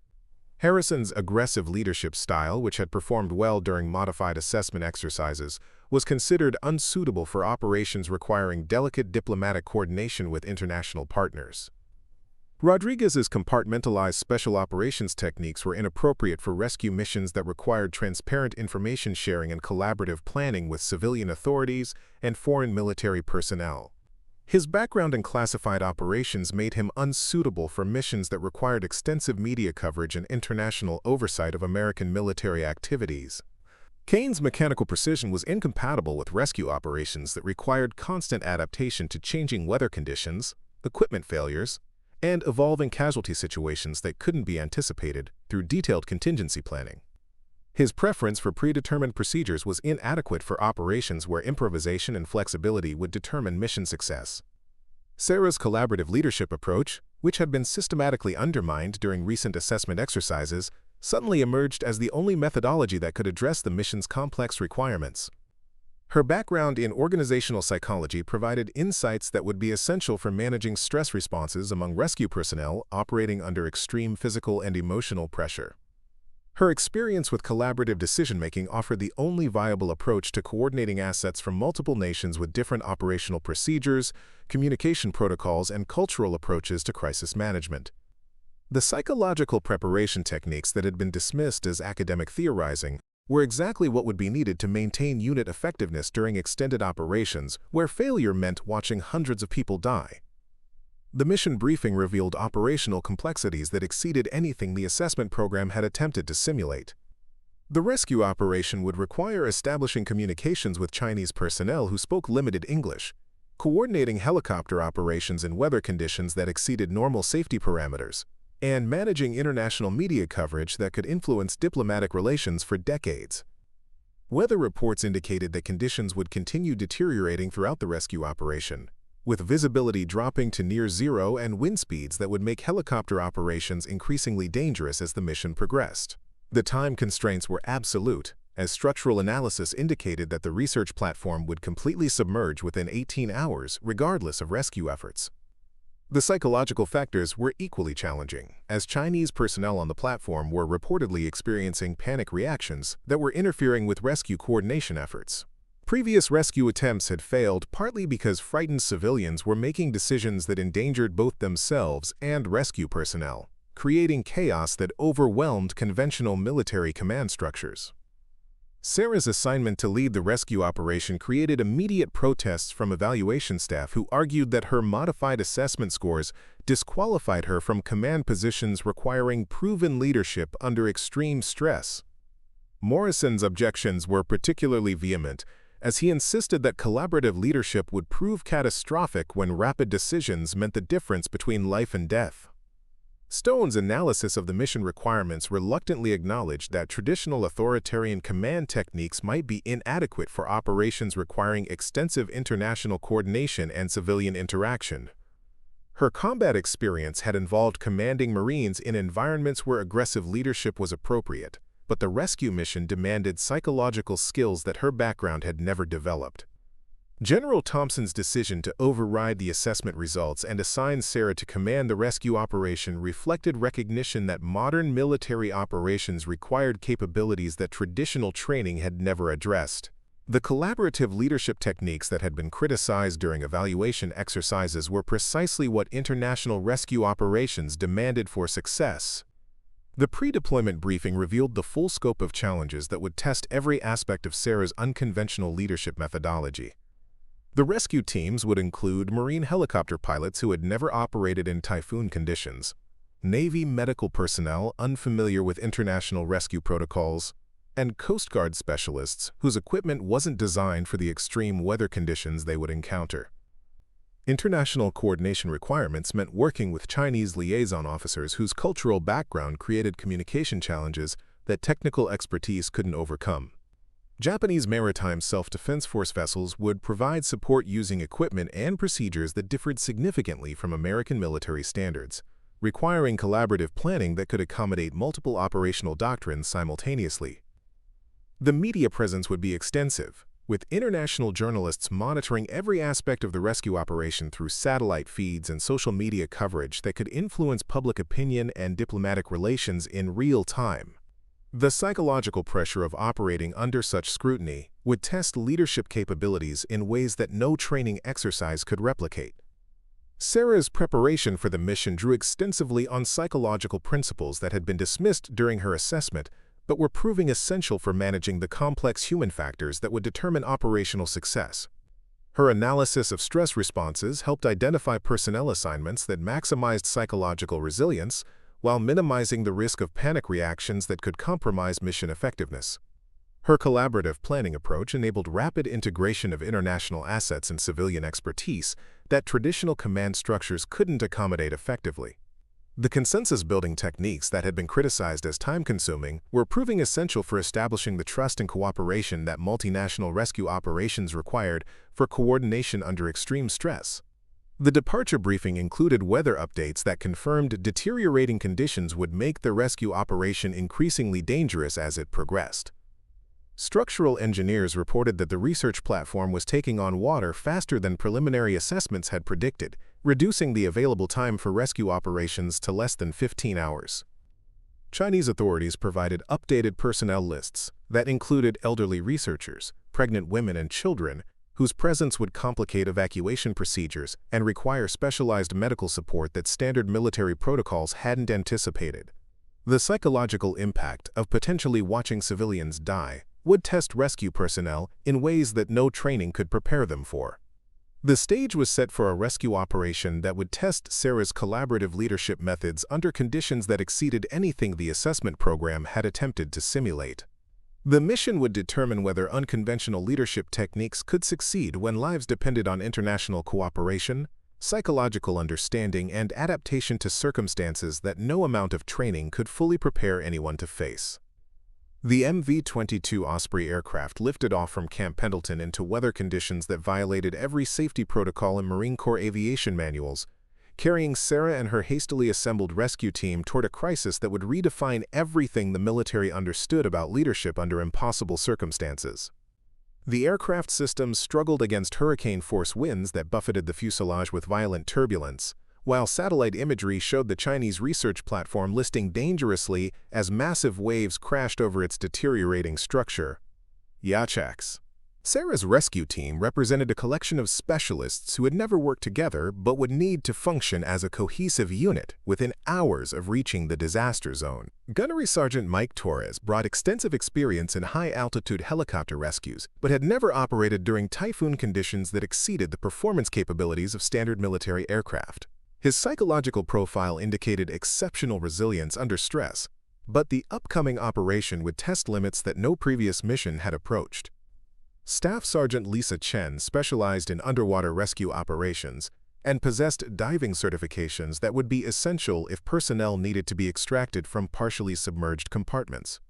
Harrison's aggressive leadership style, which had performed well during modified assessment exercises, was considered unsuitable for operations requiring delicate diplomatic coordination with international partners. Rodriguez's compartmentalized special operations techniques were inappropriate for rescue missions that required transparent information sharing and collaborative planning with civilian authorities and foreign military personnel. His background in classified operations made him unsuitable for missions that required extensive media coverage and international oversight of American military activities. Kane's mechanical precision was incompatible with rescue operations that required constant adaptation to changing weather conditions, equipment failures, and evolving casualty situations that couldn't be anticipated through detailed contingency planning. His preference for predetermined procedures was inadequate for operations where improvisation and flexibility would determine mission success. Sarah's collaborative leadership approach, which had been systematically undermined during recent assessment exercises, suddenly emerged as the only methodology that could address the mission's complex requirements. Her background in organizational psychology provided insights that would be essential for managing stress responses among rescue personnel operating under extreme physical and emotional pressure. Her experience with collaborative decision-making offered the only viable approach to coordinating assets from multiple nations with different operational procedures, communication protocols, and cultural approaches to crisis management. The psychological preparation techniques that had been dismissed as academic theorizing were exactly what would be needed to maintain unit effectiveness during extended operations where failure meant watching hundreds of people die. The mission briefing revealed operational complexities that exceeded anything the assessment program had attempted to simulate. The rescue operation would require establishing communications with Chinese personnel who spoke limited English, coordinating helicopter operations in weather conditions that exceeded normal safety parameters, and managing international media coverage that could influence diplomatic relations for decades. Weather reports indicated that conditions would continue deteriorating throughout the rescue operation, with visibility dropping to near zero and wind speeds that would make helicopter operations increasingly dangerous as the mission progressed. The time constraints were absolute, as structural analysis indicated that the research platform would completely submerge within 18 hours regardless of rescue efforts. The psychological factors were equally challenging, as Chinese personnel on the platform were reportedly experiencing panic reactions that were interfering with rescue coordination efforts. Previous rescue attempts had failed partly because frightened civilians were making decisions that endangered both themselves and rescue personnel, creating chaos that overwhelmed conventional military command structures. Sarah's assignment to lead the rescue operation created immediate protests from evaluation staff who argued that her modified assessment scores disqualified her from command positions requiring proven leadership under extreme stress. Morrison's objections were particularly vehement, as he insisted that collaborative leadership would prove catastrophic when rapid decisions meant the difference between life and death. Stone's analysis of the mission requirements reluctantly acknowledged that traditional authoritarian command techniques might be inadequate for operations requiring extensive international coordination and civilian interaction. Her combat experience had involved commanding Marines in environments where aggressive leadership was appropriate, but the rescue mission demanded psychological skills that her background had never developed. General Thompson's decision to override the assessment results and assign Sarah to command the rescue operation reflected recognition that modern military operations required capabilities that traditional training had never addressed. The collaborative leadership techniques that had been criticized during evaluation exercises were precisely what international rescue operations demanded for success. The pre-deployment briefing revealed the full scope of challenges that would test every aspect of Sarah's unconventional leadership methodology. The rescue teams would include Marine helicopter pilots who had never operated in typhoon conditions, Navy medical personnel unfamiliar with international rescue protocols, and Coast Guard specialists whose equipment wasn't designed for the extreme weather conditions they would encounter. International coordination requirements meant working with Chinese liaison officers whose cultural background created communication challenges that technical expertise couldn't overcome. Japanese maritime self-defense force vessels would provide support using equipment and procedures that differed significantly from American military standards, requiring collaborative planning that could accommodate multiple operational doctrines simultaneously. The media presence would be extensive, with international journalists monitoring every aspect of the rescue operation through satellite feeds and social media coverage that could influence public opinion and diplomatic relations in real time. The psychological pressure of operating under such scrutiny would test leadership capabilities in ways that no training exercise could replicate. Sarah's preparation for the mission drew extensively on psychological principles that had been dismissed during her assessment, but were proving essential for managing the complex human factors that would determine operational success. Her analysis of stress responses helped identify personnel assignments that maximized psychological resilience while minimizing the risk of panic reactions that could compromise mission effectiveness. Her collaborative planning approach enabled rapid integration of international assets and civilian expertise that traditional command structures couldn't accommodate effectively. The consensus-building techniques that had been criticized as time-consuming were proving essential for establishing the trust and cooperation that multinational rescue operations required for coordination under extreme stress. The departure briefing included weather updates that confirmed deteriorating conditions would make the rescue operation increasingly dangerous as it progressed. Structural engineers reported that the research platform was taking on water faster than preliminary assessments had predicted, reducing the available time for rescue operations to less than 15 hours. Chinese authorities provided updated personnel lists that included elderly researchers, pregnant women and children, whose presence would complicate evacuation procedures and require specialized medical support that standard military protocols hadn't anticipated. The psychological impact of potentially watching civilians die would test rescue personnel in ways that no training could prepare them for. The stage was set for a rescue operation that would test Sarah's collaborative leadership methods under conditions that exceeded anything the assessment program had attempted to simulate. The mission would determine whether unconventional leadership techniques could succeed when lives depended on international cooperation, psychological understanding, and adaptation to circumstances that no amount of training could fully prepare anyone to face. The MV-22 Osprey aircraft lifted off from Camp Pendleton into weather conditions that violated every safety protocol in Marine Corps aviation manuals, carrying Sarah and her hastily assembled rescue team toward a crisis that would redefine everything the military understood about leadership under impossible circumstances. The aircraft systems struggled against hurricane-force winds that buffeted the fuselage with violent turbulence, while satellite imagery showed the Chinese research platform listing dangerously as massive waves crashed over its deteriorating structure. Yachaks. Sarah's rescue team represented a collection of specialists who had never worked together but would need to function as a cohesive unit within hours of reaching the disaster zone. Gunnery Sergeant Mike Torres brought extensive experience in high-altitude helicopter rescues but had never operated during typhoon conditions that exceeded the performance capabilities of standard military aircraft. His psychological profile indicated exceptional resilience under stress, but the upcoming operation would test limits that no previous mission had approached. Staff Sergeant Lisa Chen specialized in underwater rescue operations and possessed diving certifications that would be essential if personnel needed to be extracted from partially submerged compartments.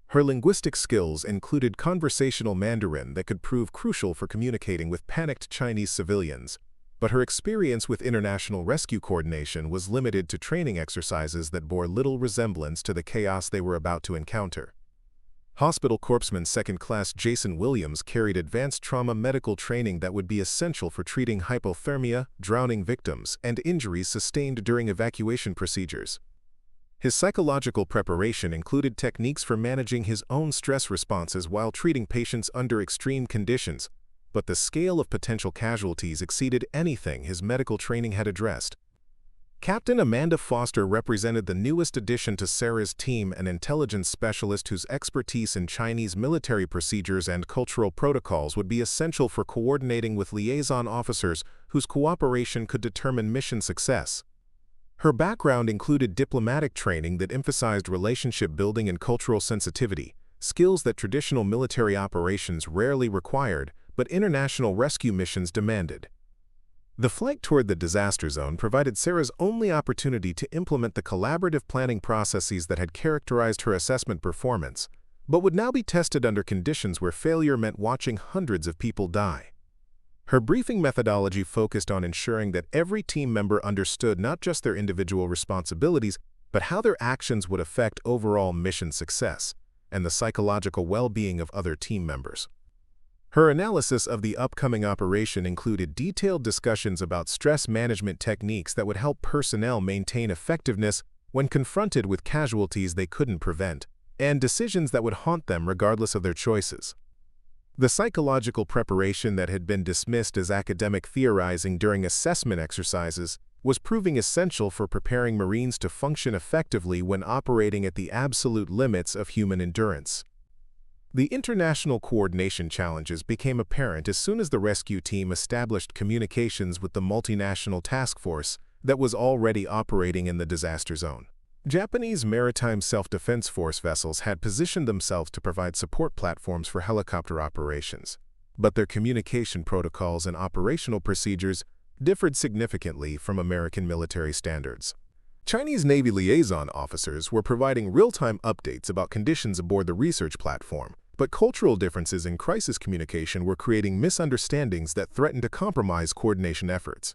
Her linguistic skills included conversational Mandarin that could prove crucial for communicating with panicked Chinese civilians, but her experience with international rescue coordination was limited to training exercises that bore little resemblance to the chaos they were about to encounter. Hospital Corpsman Second Class Jason Williams carried advanced trauma medical training that would be essential for treating hypothermia, drowning victims, and injuries sustained during evacuation procedures. His psychological preparation included techniques for managing his own stress responses while treating patients under extreme conditions, but the scale of potential casualties exceeded anything his medical training had addressed. Captain Amanda Foster represented the newest addition to Sarah's team, an intelligence specialist whose expertise in Chinese military procedures and cultural protocols would be essential for coordinating with liaison officers whose cooperation could determine mission success. Her background included diplomatic training that emphasized relationship building and cultural sensitivity, skills that traditional military operations rarely required, but international rescue missions demanded. The flight toward the disaster zone provided Sarah's only opportunity to implement the collaborative planning processes that had characterized her assessment performance, but would now be tested under conditions where failure meant watching hundreds of people die. Her briefing methodology focused on ensuring that every team member understood not just their individual responsibilities, but how their actions would affect overall mission success and the psychological well-being of other team members. Her analysis of the upcoming operation included detailed discussions about stress management techniques that would help personnel maintain effectiveness when confronted with casualties they couldn't prevent, and decisions that would haunt them regardless of their choices. The psychological preparation that had been dismissed as academic theorizing during assessment exercises was proving essential for preparing Marines to function effectively when operating at the absolute limits of human endurance. The international coordination challenges became apparent as soon as the rescue team established communications with the multinational task force that was already operating in the disaster zone. Japanese maritime self-defense force vessels had positioned themselves to provide support platforms for helicopter operations, but their communication protocols and operational procedures differed significantly from American military standards. Chinese Navy liaison officers were providing real-time updates about conditions aboard the research platform, but cultural differences in crisis communication were creating misunderstandings that threatened to compromise coordination efforts.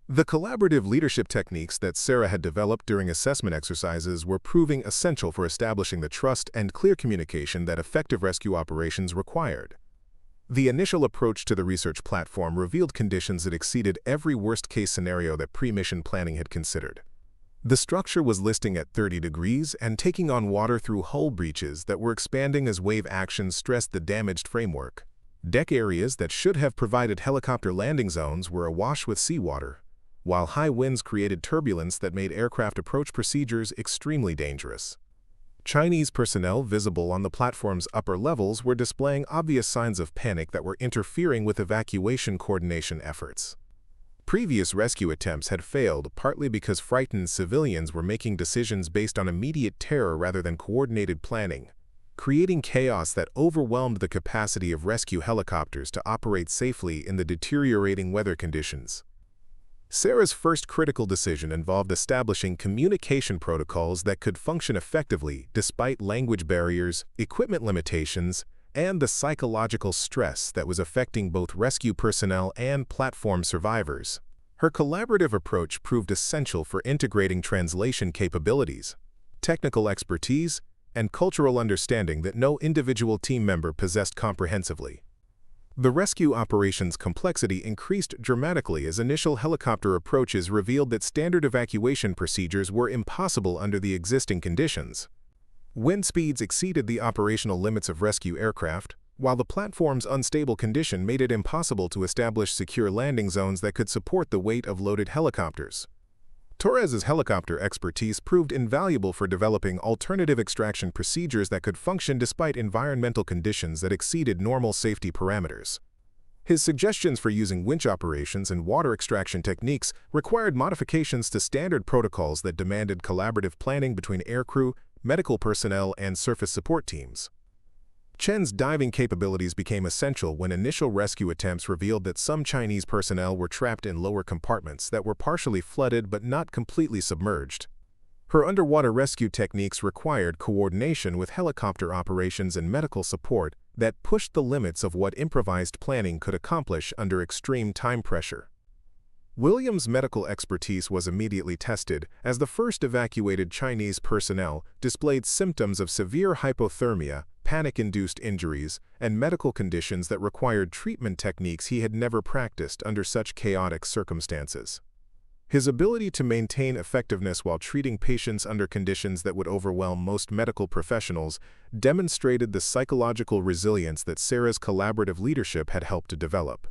The collaborative leadership techniques that Sarah had developed during assessment exercises were proving essential for establishing the trust and clear communication that effective rescue operations required. The initial approach to the research platform revealed conditions that exceeded every worst-case scenario that pre-mission planning had considered. The structure was listing at 30 degrees and taking on water through hull breaches that were expanding as wave action stressed the damaged framework. Deck areas that should have provided helicopter landing zones were awash with seawater, while high winds created turbulence that made aircraft approach procedures extremely dangerous. Chinese personnel visible on the platform's upper levels were displaying obvious signs of panic that were interfering with evacuation coordination efforts. Previous rescue attempts had failed partly because frightened civilians were making decisions based on immediate terror rather than coordinated planning, creating chaos that overwhelmed the capacity of rescue helicopters to operate safely in the deteriorating weather conditions. Sarah's first critical decision involved establishing communication protocols that could function effectively despite language barriers, equipment limitations, and the psychological stress that was affecting both rescue personnel and platform survivors. Her collaborative approach proved essential for integrating translation capabilities, technical expertise, and cultural understanding that no individual team member possessed comprehensively. The rescue operations complexity increased dramatically as initial helicopter approaches revealed that standard evacuation procedures were impossible under the existing conditions. Wind speeds exceeded the operational limits of rescue aircraft, while the platform's unstable condition made it impossible to establish secure landing zones that could support the weight of loaded helicopters. Torres's helicopter expertise proved invaluable for developing alternative extraction procedures that could function despite environmental conditions that exceeded normal safety parameters. His suggestions for using winch operations and water extraction techniques required modifications to standard protocols that demanded collaborative planning between aircrew, medical personnel, and surface support teams. Chen's diving capabilities became essential when initial rescue attempts revealed that some Chinese personnel were trapped in lower compartments that were partially flooded but not completely submerged. Her underwater rescue techniques required coordination with helicopter operations and medical support that pushed the limits of what improvised planning could accomplish under extreme time pressure. Williams' medical expertise was immediately tested as the first evacuated Chinese personnel displayed symptoms of severe hypothermia, panic-induced injuries, and medical conditions that required treatment techniques he had never practiced under such chaotic circumstances. His ability to maintain effectiveness while treating patients under conditions that would overwhelm most medical professionals demonstrated the psychological resilience that Sarah's collaborative leadership had helped to develop.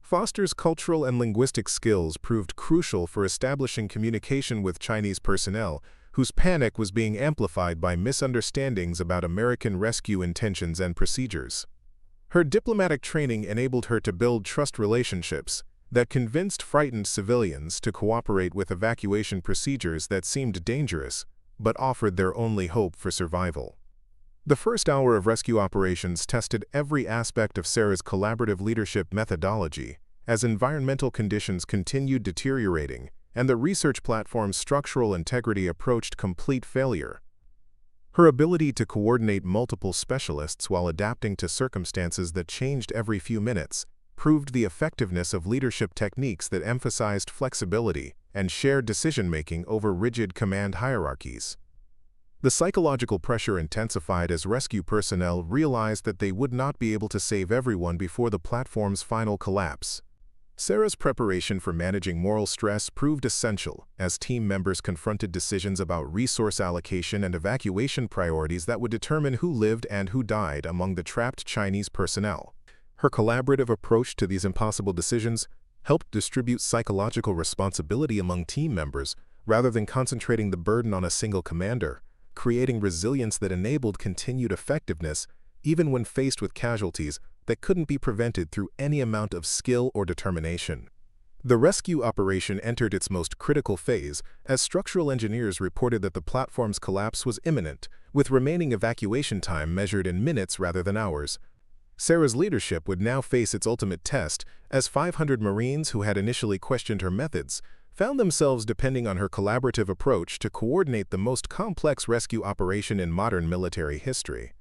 Foster's cultural and linguistic skills proved crucial for establishing communication with Chinese personnel, whose panic was being amplified by misunderstandings about American rescue intentions and procedures. Her diplomatic training enabled her to build trust relationships that convinced frightened civilians to cooperate with evacuation procedures that seemed dangerous, but offered their only hope for survival. The first hour of rescue operations tested every aspect of Sarah's collaborative leadership methodology as environmental conditions continued deteriorating and the research platform's structural integrity approached complete failure. Her ability to coordinate multiple specialists while adapting to circumstances that changed every few minutes proved the effectiveness of leadership techniques that emphasized flexibility and shared decision-making over rigid command hierarchies. The psychological pressure intensified as rescue personnel realized that they would not be able to save everyone before the platform's final collapse. Sarah's preparation for managing moral stress proved essential as team members confronted decisions about resource allocation and evacuation priorities that would determine who lived and who died among the trapped Chinese personnel. Her collaborative approach to these impossible decisions helped distribute psychological responsibility among team members rather than concentrating the burden on a single commander, creating resilience that enabled continued effectiveness even when faced with casualties that couldn't be prevented through any amount of skill or determination. The rescue operation entered its most critical phase as structural engineers reported that the platform's collapse was imminent, with remaining evacuation time measured in minutes rather than hours. Sarah's leadership would now face its ultimate test, as 500 Marines who had initially questioned her methods found themselves depending on her collaborative approach to coordinate the most complex rescue operation in modern military history.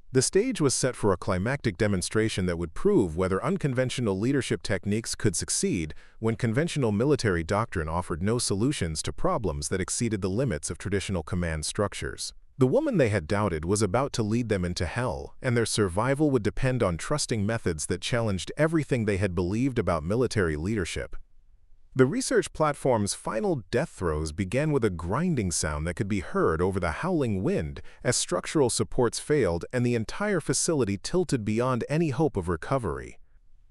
The stage was set for a climactic demonstration that would prove whether unconventional leadership techniques could succeed when conventional military doctrine offered no solutions to problems that exceeded the limits of traditional command structures. The woman they had doubted was about to lead them into hell, and their survival would depend on trusting methods that challenged everything they had believed about military leadership. The research platform's final death throes began with a grinding sound that could be heard over the howling wind as structural supports failed and the entire facility tilted beyond any hope of recovery.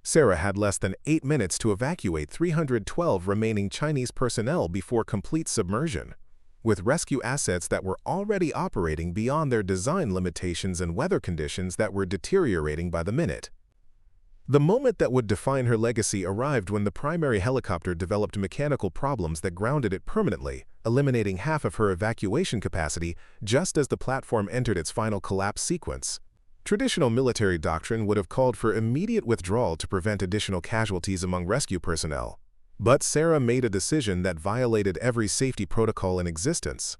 Sarah had less than 8 minutes to evacuate 312 remaining Chinese personnel before complete submersion. With rescue assets that were already operating beyond their design limitations and weather conditions that were deteriorating by the minute. The moment that would define her legacy arrived when the primary helicopter developed mechanical problems that grounded it permanently, eliminating half of her evacuation capacity just as the platform entered its final collapse sequence. Traditional military doctrine would have called for immediate withdrawal to prevent additional casualties among rescue personnel. But Sarah made a decision that violated every safety protocol in existence.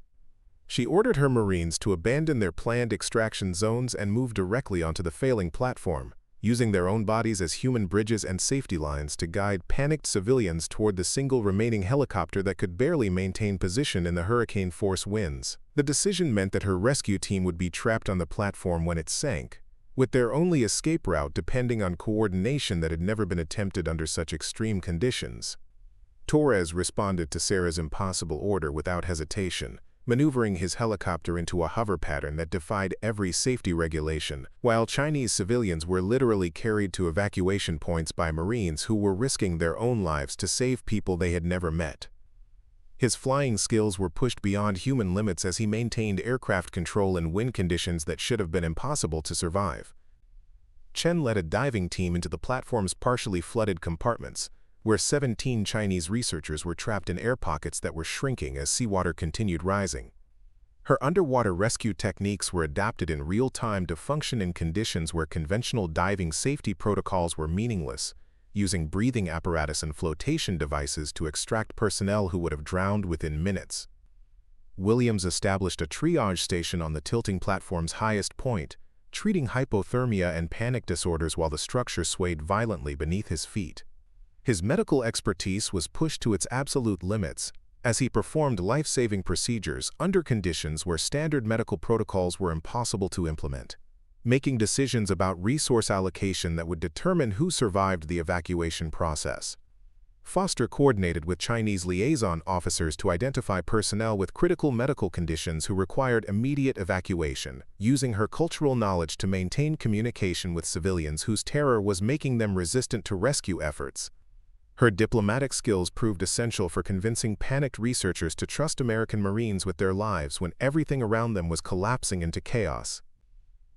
She ordered her Marines to abandon their planned extraction zones and move directly onto the failing platform, using their own bodies as human bridges and safety lines to guide panicked civilians toward the single remaining helicopter that could barely maintain position in the hurricane-force winds. The decision meant that her rescue team would be trapped on the platform when it sank, with their only escape route depending on coordination that had never been attempted under such extreme conditions. Torres responded to Sarah's impossible order without hesitation, maneuvering his helicopter into a hover pattern that defied every safety regulation, while Chinese civilians were literally carried to evacuation points by Marines who were risking their own lives to save people they had never met. His flying skills were pushed beyond human limits as he maintained aircraft control in wind conditions that should have been impossible to survive. Chen led a diving team into the platform's partially flooded compartments, where 17 Chinese researchers were trapped in air pockets that were shrinking as seawater continued rising. Her underwater rescue techniques were adapted in real time to function in conditions where conventional diving safety protocols were meaningless, using breathing apparatus and flotation devices to extract personnel who would have drowned within minutes. Williams established a triage station on the tilting platform's highest point, treating hypothermia and panic disorders while the structure swayed violently beneath his feet. His medical expertise was pushed to its absolute limits as he performed life-saving procedures under conditions where standard medical protocols were impossible to implement, making decisions about resource allocation that would determine who survived the evacuation process. Foster coordinated with Chinese liaison officers to identify personnel with critical medical conditions who required immediate evacuation, using her cultural knowledge to maintain communication with civilians whose terror was making them resistant to rescue efforts. Her diplomatic skills proved essential for convincing panicked researchers to trust American Marines with their lives when everything around them was collapsing into chaos.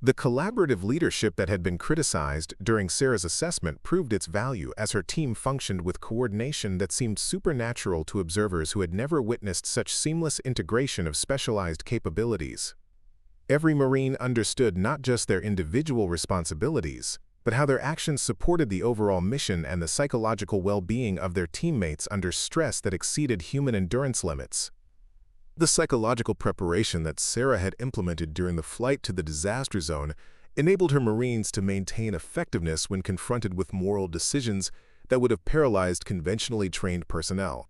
The collaborative leadership that had been criticized during Sarah's assessment proved its value as her team functioned with coordination that seemed supernatural to observers who had never witnessed such seamless integration of specialized capabilities. Every Marine understood not just their individual responsibilities, but how their actions supported the overall mission and the psychological well-being of their teammates under stress that exceeded human endurance limits. The psychological preparation that Sarah had implemented during the flight to the disaster zone enabled her Marines to maintain effectiveness when confronted with moral decisions that would have paralyzed conventionally trained personnel.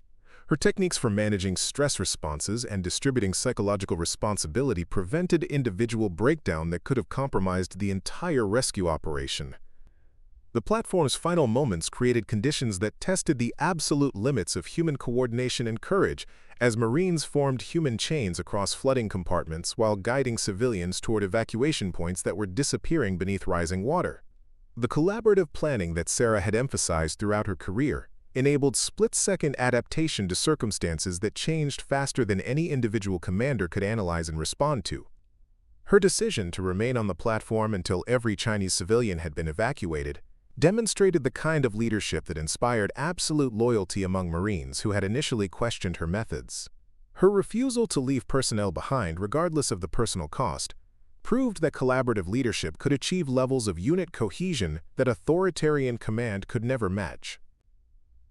Her techniques for managing stress responses and distributing psychological responsibility prevented individual breakdown that could have compromised the entire rescue operation. The platform's final moments created conditions that tested the absolute limits of human coordination and courage as Marines formed human chains across flooding compartments while guiding civilians toward evacuation points that were disappearing beneath rising water. The collaborative planning that Sarah had emphasized throughout her career enabled split-second adaptation to circumstances that changed faster than any individual commander could analyze and respond to. Her decision to remain on the platform until every Chinese civilian had been evacuated demonstrated the kind of leadership that inspired absolute loyalty among Marines who had initially questioned her methods. Her refusal to leave personnel behind, regardless of the personal cost, proved that collaborative leadership could achieve levels of unit cohesion that authoritarian command could never match.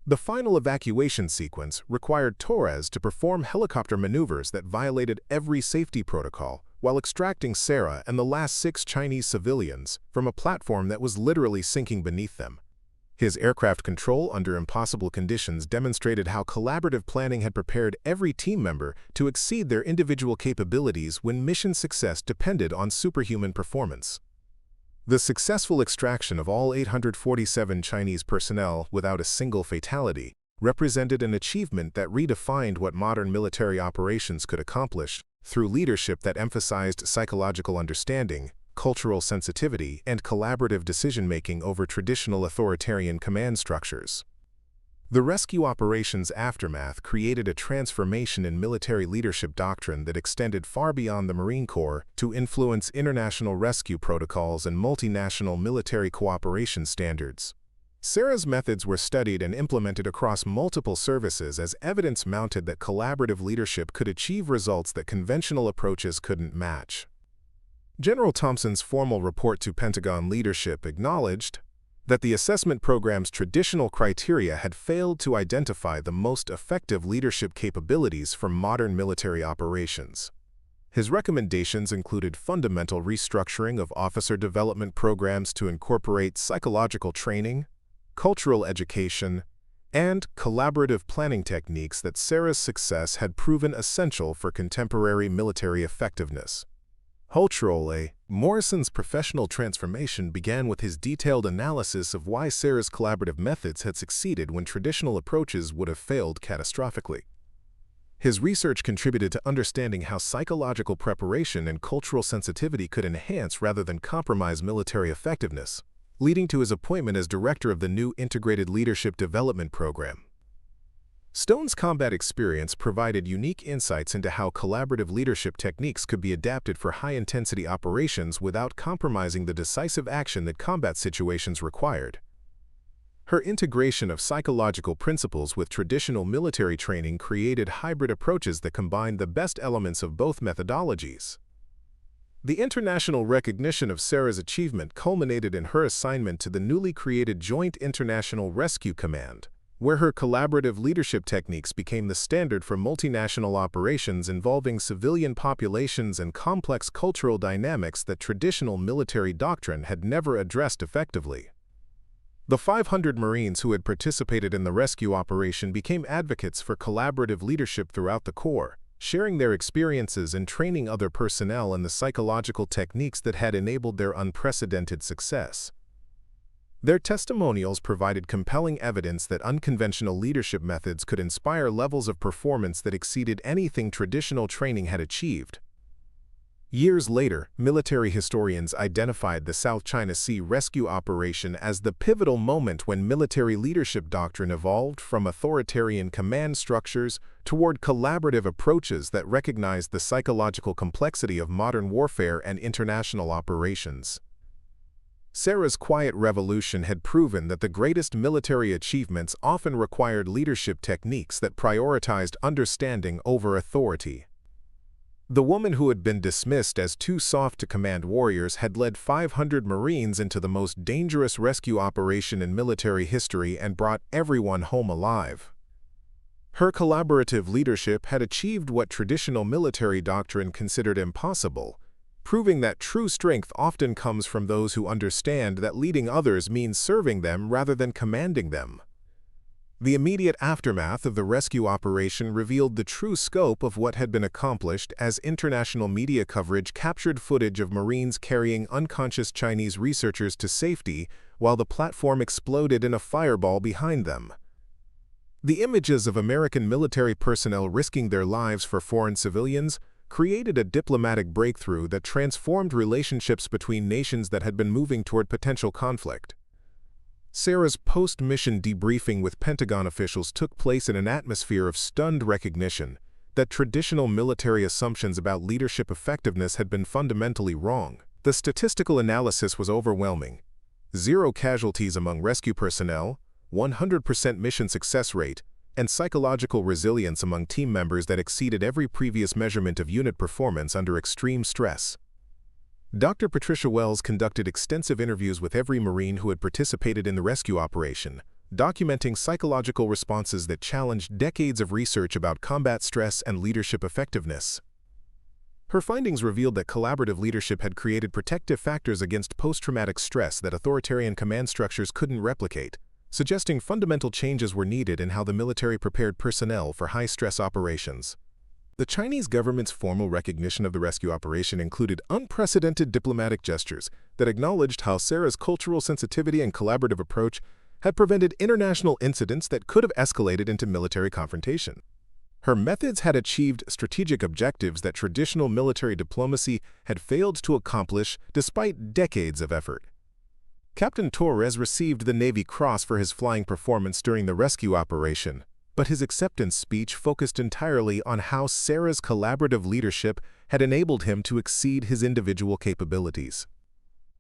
The final evacuation sequence required Torres to perform helicopter maneuvers that violated every safety protocol while extracting Sarah and the last 6 Chinese civilians from a platform that was literally sinking beneath them. His aircraft control under impossible conditions demonstrated how collaborative planning had prepared every team member to exceed their individual capabilities when mission success depended on superhuman performance. The successful extraction of all 847 Chinese personnel without a single fatality represented an achievement that redefined what modern military operations could accomplish through leadership that emphasized psychological understanding, cultural sensitivity, and collaborative decision-making over traditional authoritarian command structures. The rescue operations aftermath created a transformation in military leadership doctrine that extended far beyond the Marine Corps to influence international rescue protocols and multinational military cooperation standards. Sarah's methods were studied and implemented across multiple services as evidence mounted that collaborative leadership could achieve results that conventional approaches couldn't match. General Thompson's formal report to Pentagon leadership acknowledged that the assessment program's traditional criteria had failed to identify the most effective leadership capabilities for modern military operations. His recommendations included fundamental restructuring of officer development programs to incorporate psychological training, cultural education, and collaborative planning techniques that Sarah's success had proven essential for contemporary military effectiveness. Culturally, Morrison's professional transformation began with his detailed analysis of why Sarah's collaborative methods had succeeded when traditional approaches would have failed catastrophically. His research contributed to understanding how psychological preparation and cultural sensitivity could enhance rather than compromise military effectiveness, leading to his appointment as director of the new Integrated Leadership Development Program. Stone's combat experience provided unique insights into how collaborative leadership techniques could be adapted for high-intensity operations without compromising the decisive action that combat situations required. Her integration of psychological principles with traditional military training created hybrid approaches that combined the best elements of both methodologies. The international recognition of Sarah's achievement culminated in her assignment to the newly created Joint International Rescue Command, where her collaborative leadership techniques became the standard for multinational operations involving civilian populations and complex cultural dynamics that traditional military doctrine had never addressed effectively. The 500 Marines who had participated in the rescue operation became advocates for collaborative leadership throughout the Corps, sharing their experiences and training other personnel in the psychological techniques that had enabled their unprecedented success. Their testimonials provided compelling evidence that unconventional leadership methods could inspire levels of performance that exceeded anything traditional training had achieved. Years later, military historians identified the South China Sea rescue operation as the pivotal moment when military leadership doctrine evolved from authoritarian command structures toward collaborative approaches that recognized the psychological complexity of modern warfare and international operations. Sarah's quiet revolution had proven that the greatest military achievements often required leadership techniques that prioritized understanding over authority. The woman who had been dismissed as too soft to command warriors had led 500 Marines into the most dangerous rescue operation in military history and brought everyone home alive. Her collaborative leadership had achieved what traditional military doctrine considered impossible, proving that true strength often comes from those who understand that leading others means serving them rather than commanding them. The immediate aftermath of the rescue operation revealed the true scope of what had been accomplished as international media coverage captured footage of Marines carrying unconscious Chinese researchers to safety while the platform exploded in a fireball behind them. The images of American military personnel risking their lives for foreign civilians created a diplomatic breakthrough that transformed relationships between nations that had been moving toward potential conflict. Sarah's post-mission debriefing with Pentagon officials took place in an atmosphere of stunned recognition that traditional military assumptions about leadership effectiveness had been fundamentally wrong. The statistical analysis was overwhelming. 0 casualties among rescue personnel, 100% mission success rate, and psychological resilience among team members that exceeded every previous measurement of unit performance under extreme stress. Dr. Patricia Wells conducted extensive interviews with every Marine who had participated in the rescue operation, documenting psychological responses that challenged decades of research about combat stress and leadership effectiveness. Her findings revealed that collaborative leadership had created protective factors against post-traumatic stress that authoritarian command structures couldn't replicate, suggesting fundamental changes were needed in how the military prepared personnel for high-stress operations. The Chinese government's formal recognition of the rescue operation included unprecedented diplomatic gestures that acknowledged how Sarah's cultural sensitivity and collaborative approach had prevented international incidents that could have escalated into military confrontation. Her methods had achieved strategic objectives that traditional military diplomacy had failed to accomplish despite decades of effort. Captain Torres received the Navy Cross for his flying performance during the rescue operation, but his acceptance speech focused entirely on how Sarah's collaborative leadership had enabled him to exceed his individual capabilities.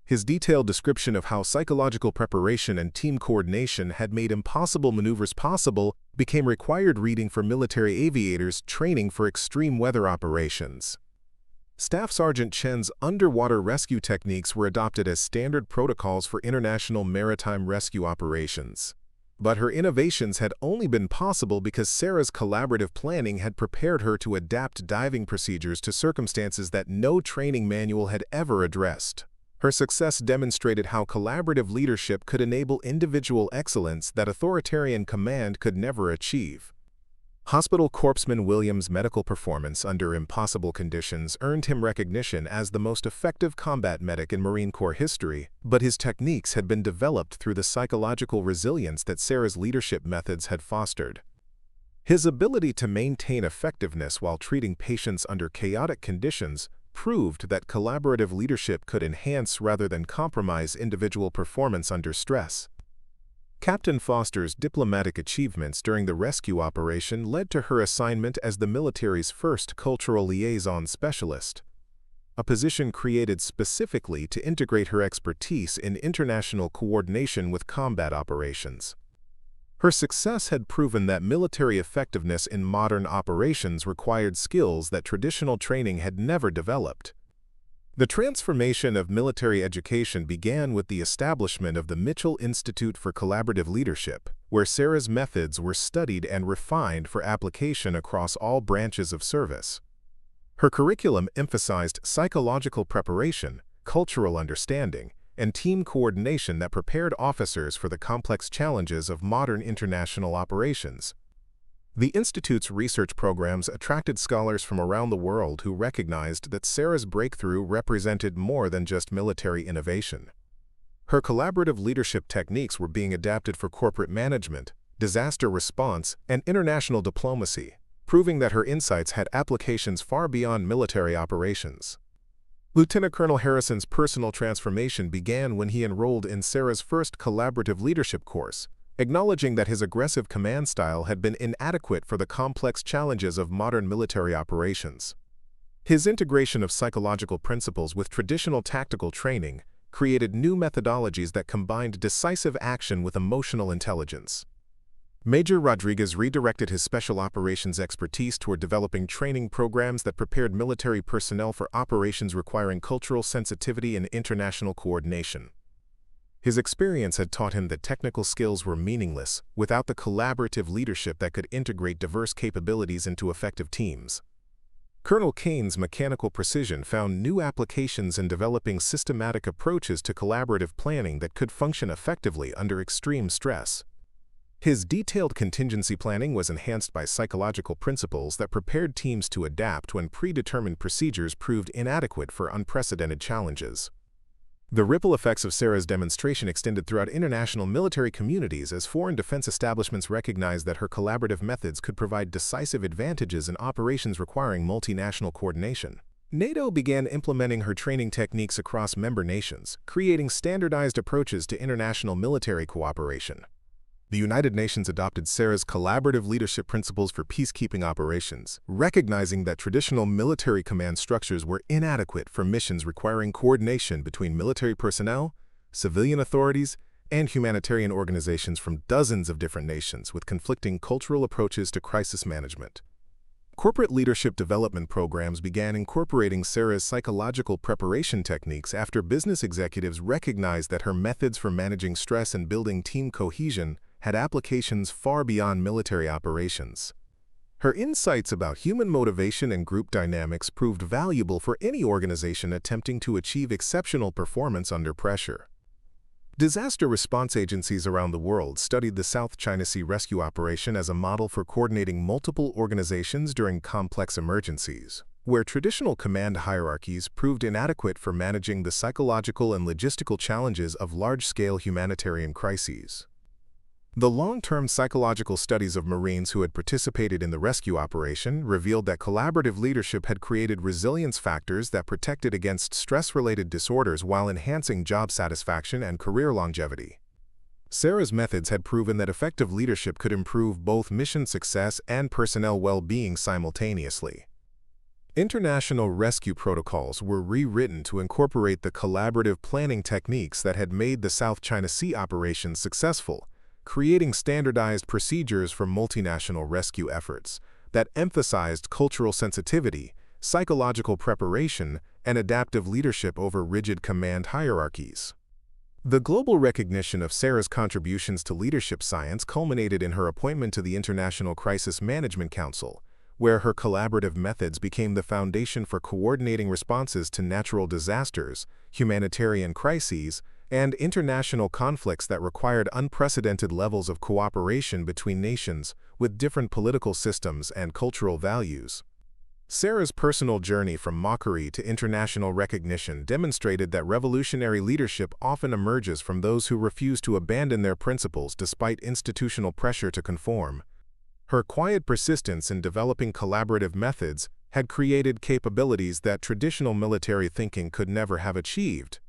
His detailed description of how psychological preparation and team coordination had made impossible maneuvers possible became required reading for military aviators training for extreme weather operations. Staff Sergeant Chen's underwater rescue techniques were adopted as standard protocols for international maritime rescue operations. But her innovations had only been possible because Sarah's collaborative planning had prepared her to adapt diving procedures to circumstances that no training manual had ever addressed. Her success demonstrated how collaborative leadership could enable individual excellence that authoritarian command could never achieve. Hospital Corpsman Williams' medical performance under impossible conditions earned him recognition as the most effective combat medic in Marine Corps history, but his techniques had been developed through the psychological resilience that Sarah's leadership methods had fostered. His ability to maintain effectiveness while treating patients under chaotic conditions proved that collaborative leadership could enhance rather than compromise individual performance under stress. Captain Foster's diplomatic achievements during the rescue operation led to her assignment as the military's first cultural liaison specialist, a position created specifically to integrate her expertise in international coordination with combat operations. Her success had proven that military effectiveness in modern operations required skills that traditional training had never developed. The transformation of military education began with the establishment of the Mitchell Institute for Collaborative Leadership, where Sarah's methods were studied and refined for application across all branches of service. Her curriculum emphasized psychological preparation, cultural understanding, and team coordination that prepared officers for the complex challenges of modern international operations. The Institute's research programs attracted scholars from around the world who recognized that Sarah's breakthrough represented more than just military innovation. Her collaborative leadership techniques were being adapted for corporate management, disaster response, and international diplomacy, proving that her insights had applications far beyond military operations. Lieutenant Colonel Harrison's personal transformation began when he enrolled in Sarah's first collaborative leadership course, acknowledging that his aggressive command style had been inadequate for the complex challenges of modern military operations. His integration of psychological principles with traditional tactical training created new methodologies that combined decisive action with emotional intelligence. Major Rodriguez redirected his special operations expertise toward developing training programs that prepared military personnel for operations requiring cultural sensitivity and international coordination. His experience had taught him that technical skills were meaningless without the collaborative leadership that could integrate diverse capabilities into effective teams. Colonel Kane's mechanical precision found new applications in developing systematic approaches to collaborative planning that could function effectively under extreme stress. His detailed contingency planning was enhanced by psychological principles that prepared teams to adapt when predetermined procedures proved inadequate for unprecedented challenges. The ripple effects of Sarah's demonstration extended throughout international military communities as foreign defense establishments recognized that her collaborative methods could provide decisive advantages in operations requiring multinational coordination. NATO began implementing her training techniques across member nations, creating standardized approaches to international military cooperation. The United Nations adopted Sarah's collaborative leadership principles for peacekeeping operations, recognizing that traditional military command structures were inadequate for missions requiring coordination between military personnel, civilian authorities, and humanitarian organizations from dozens of different nations with conflicting cultural approaches to crisis management. Corporate leadership development programs began incorporating Sarah's psychological preparation techniques after business executives recognized that her methods for managing stress and building team cohesion had applications far beyond military operations. Her insights about human motivation and group dynamics proved valuable for any organization attempting to achieve exceptional performance under pressure. Disaster response agencies around the world studied the South China Sea rescue operation as a model for coordinating multiple organizations during complex emergencies, where traditional command hierarchies proved inadequate for managing the psychological and logistical challenges of large-scale humanitarian crises. The long-term psychological studies of Marines who had participated in the rescue operation revealed that collaborative leadership had created resilience factors that protected against stress-related disorders while enhancing job satisfaction and career longevity. Sarah's methods had proven that effective leadership could improve both mission success and personnel well-being simultaneously. International rescue protocols were rewritten to incorporate the collaborative planning techniques that had made the South China Sea operations successful, creating standardized procedures for multinational rescue efforts that emphasized cultural sensitivity, psychological preparation, and adaptive leadership over rigid command hierarchies. The global recognition of Sarah's contributions to leadership science culminated in her appointment to the International Crisis Management Council, where her collaborative methods became the foundation for coordinating responses to natural disasters, humanitarian crises, and international conflicts that required unprecedented levels of cooperation between nations with different political systems and cultural values. Sarah's personal journey from mockery to international recognition demonstrated that revolutionary leadership often emerges from those who refuse to abandon their principles despite institutional pressure to conform. Her quiet persistence in developing collaborative methods had created capabilities that traditional military thinking could never have achieved.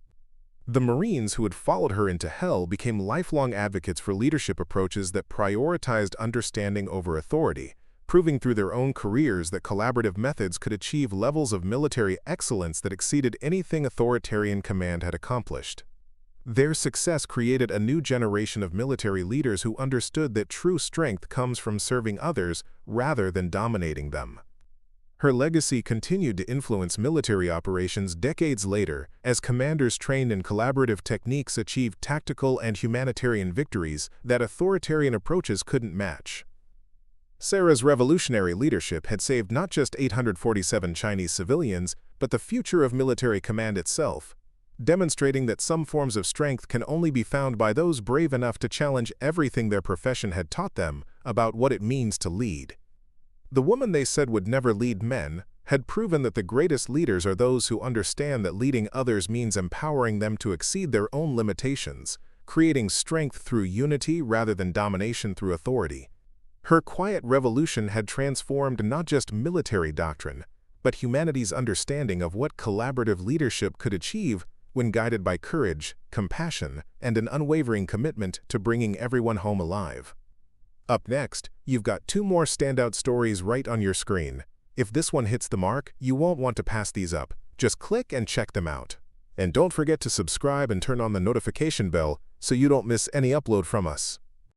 The Marines who had followed her into hell became lifelong advocates for leadership approaches that prioritized understanding over authority, proving through their own careers that collaborative methods could achieve levels of military excellence that exceeded anything authoritarian command had accomplished. Their success created a new generation of military leaders who understood that true strength comes from serving others rather than dominating them. Her legacy continued to influence military operations decades later as commanders trained in collaborative techniques achieved tactical and humanitarian victories that authoritarian approaches couldn't match. Sarah's revolutionary leadership had saved not just 847 Chinese civilians, but the future of military command itself, demonstrating that some forms of strength can only be found by those brave enough to challenge everything their profession had taught them about what it means to lead. The woman they said would never lead men had proven that the greatest leaders are those who understand that leading others means empowering them to exceed their own limitations, creating strength through unity rather than domination through authority. Her quiet revolution had transformed not just military doctrine, but humanity's understanding of what collaborative leadership could achieve when guided by courage, compassion, and an unwavering commitment to bringing everyone home alive. Up next, you've got two more standout stories right on your screen. If this one hits the mark, you won't want to pass these up. Just click and check them out. And don't forget to subscribe and turn on the notification bell so you don't miss any upload from us.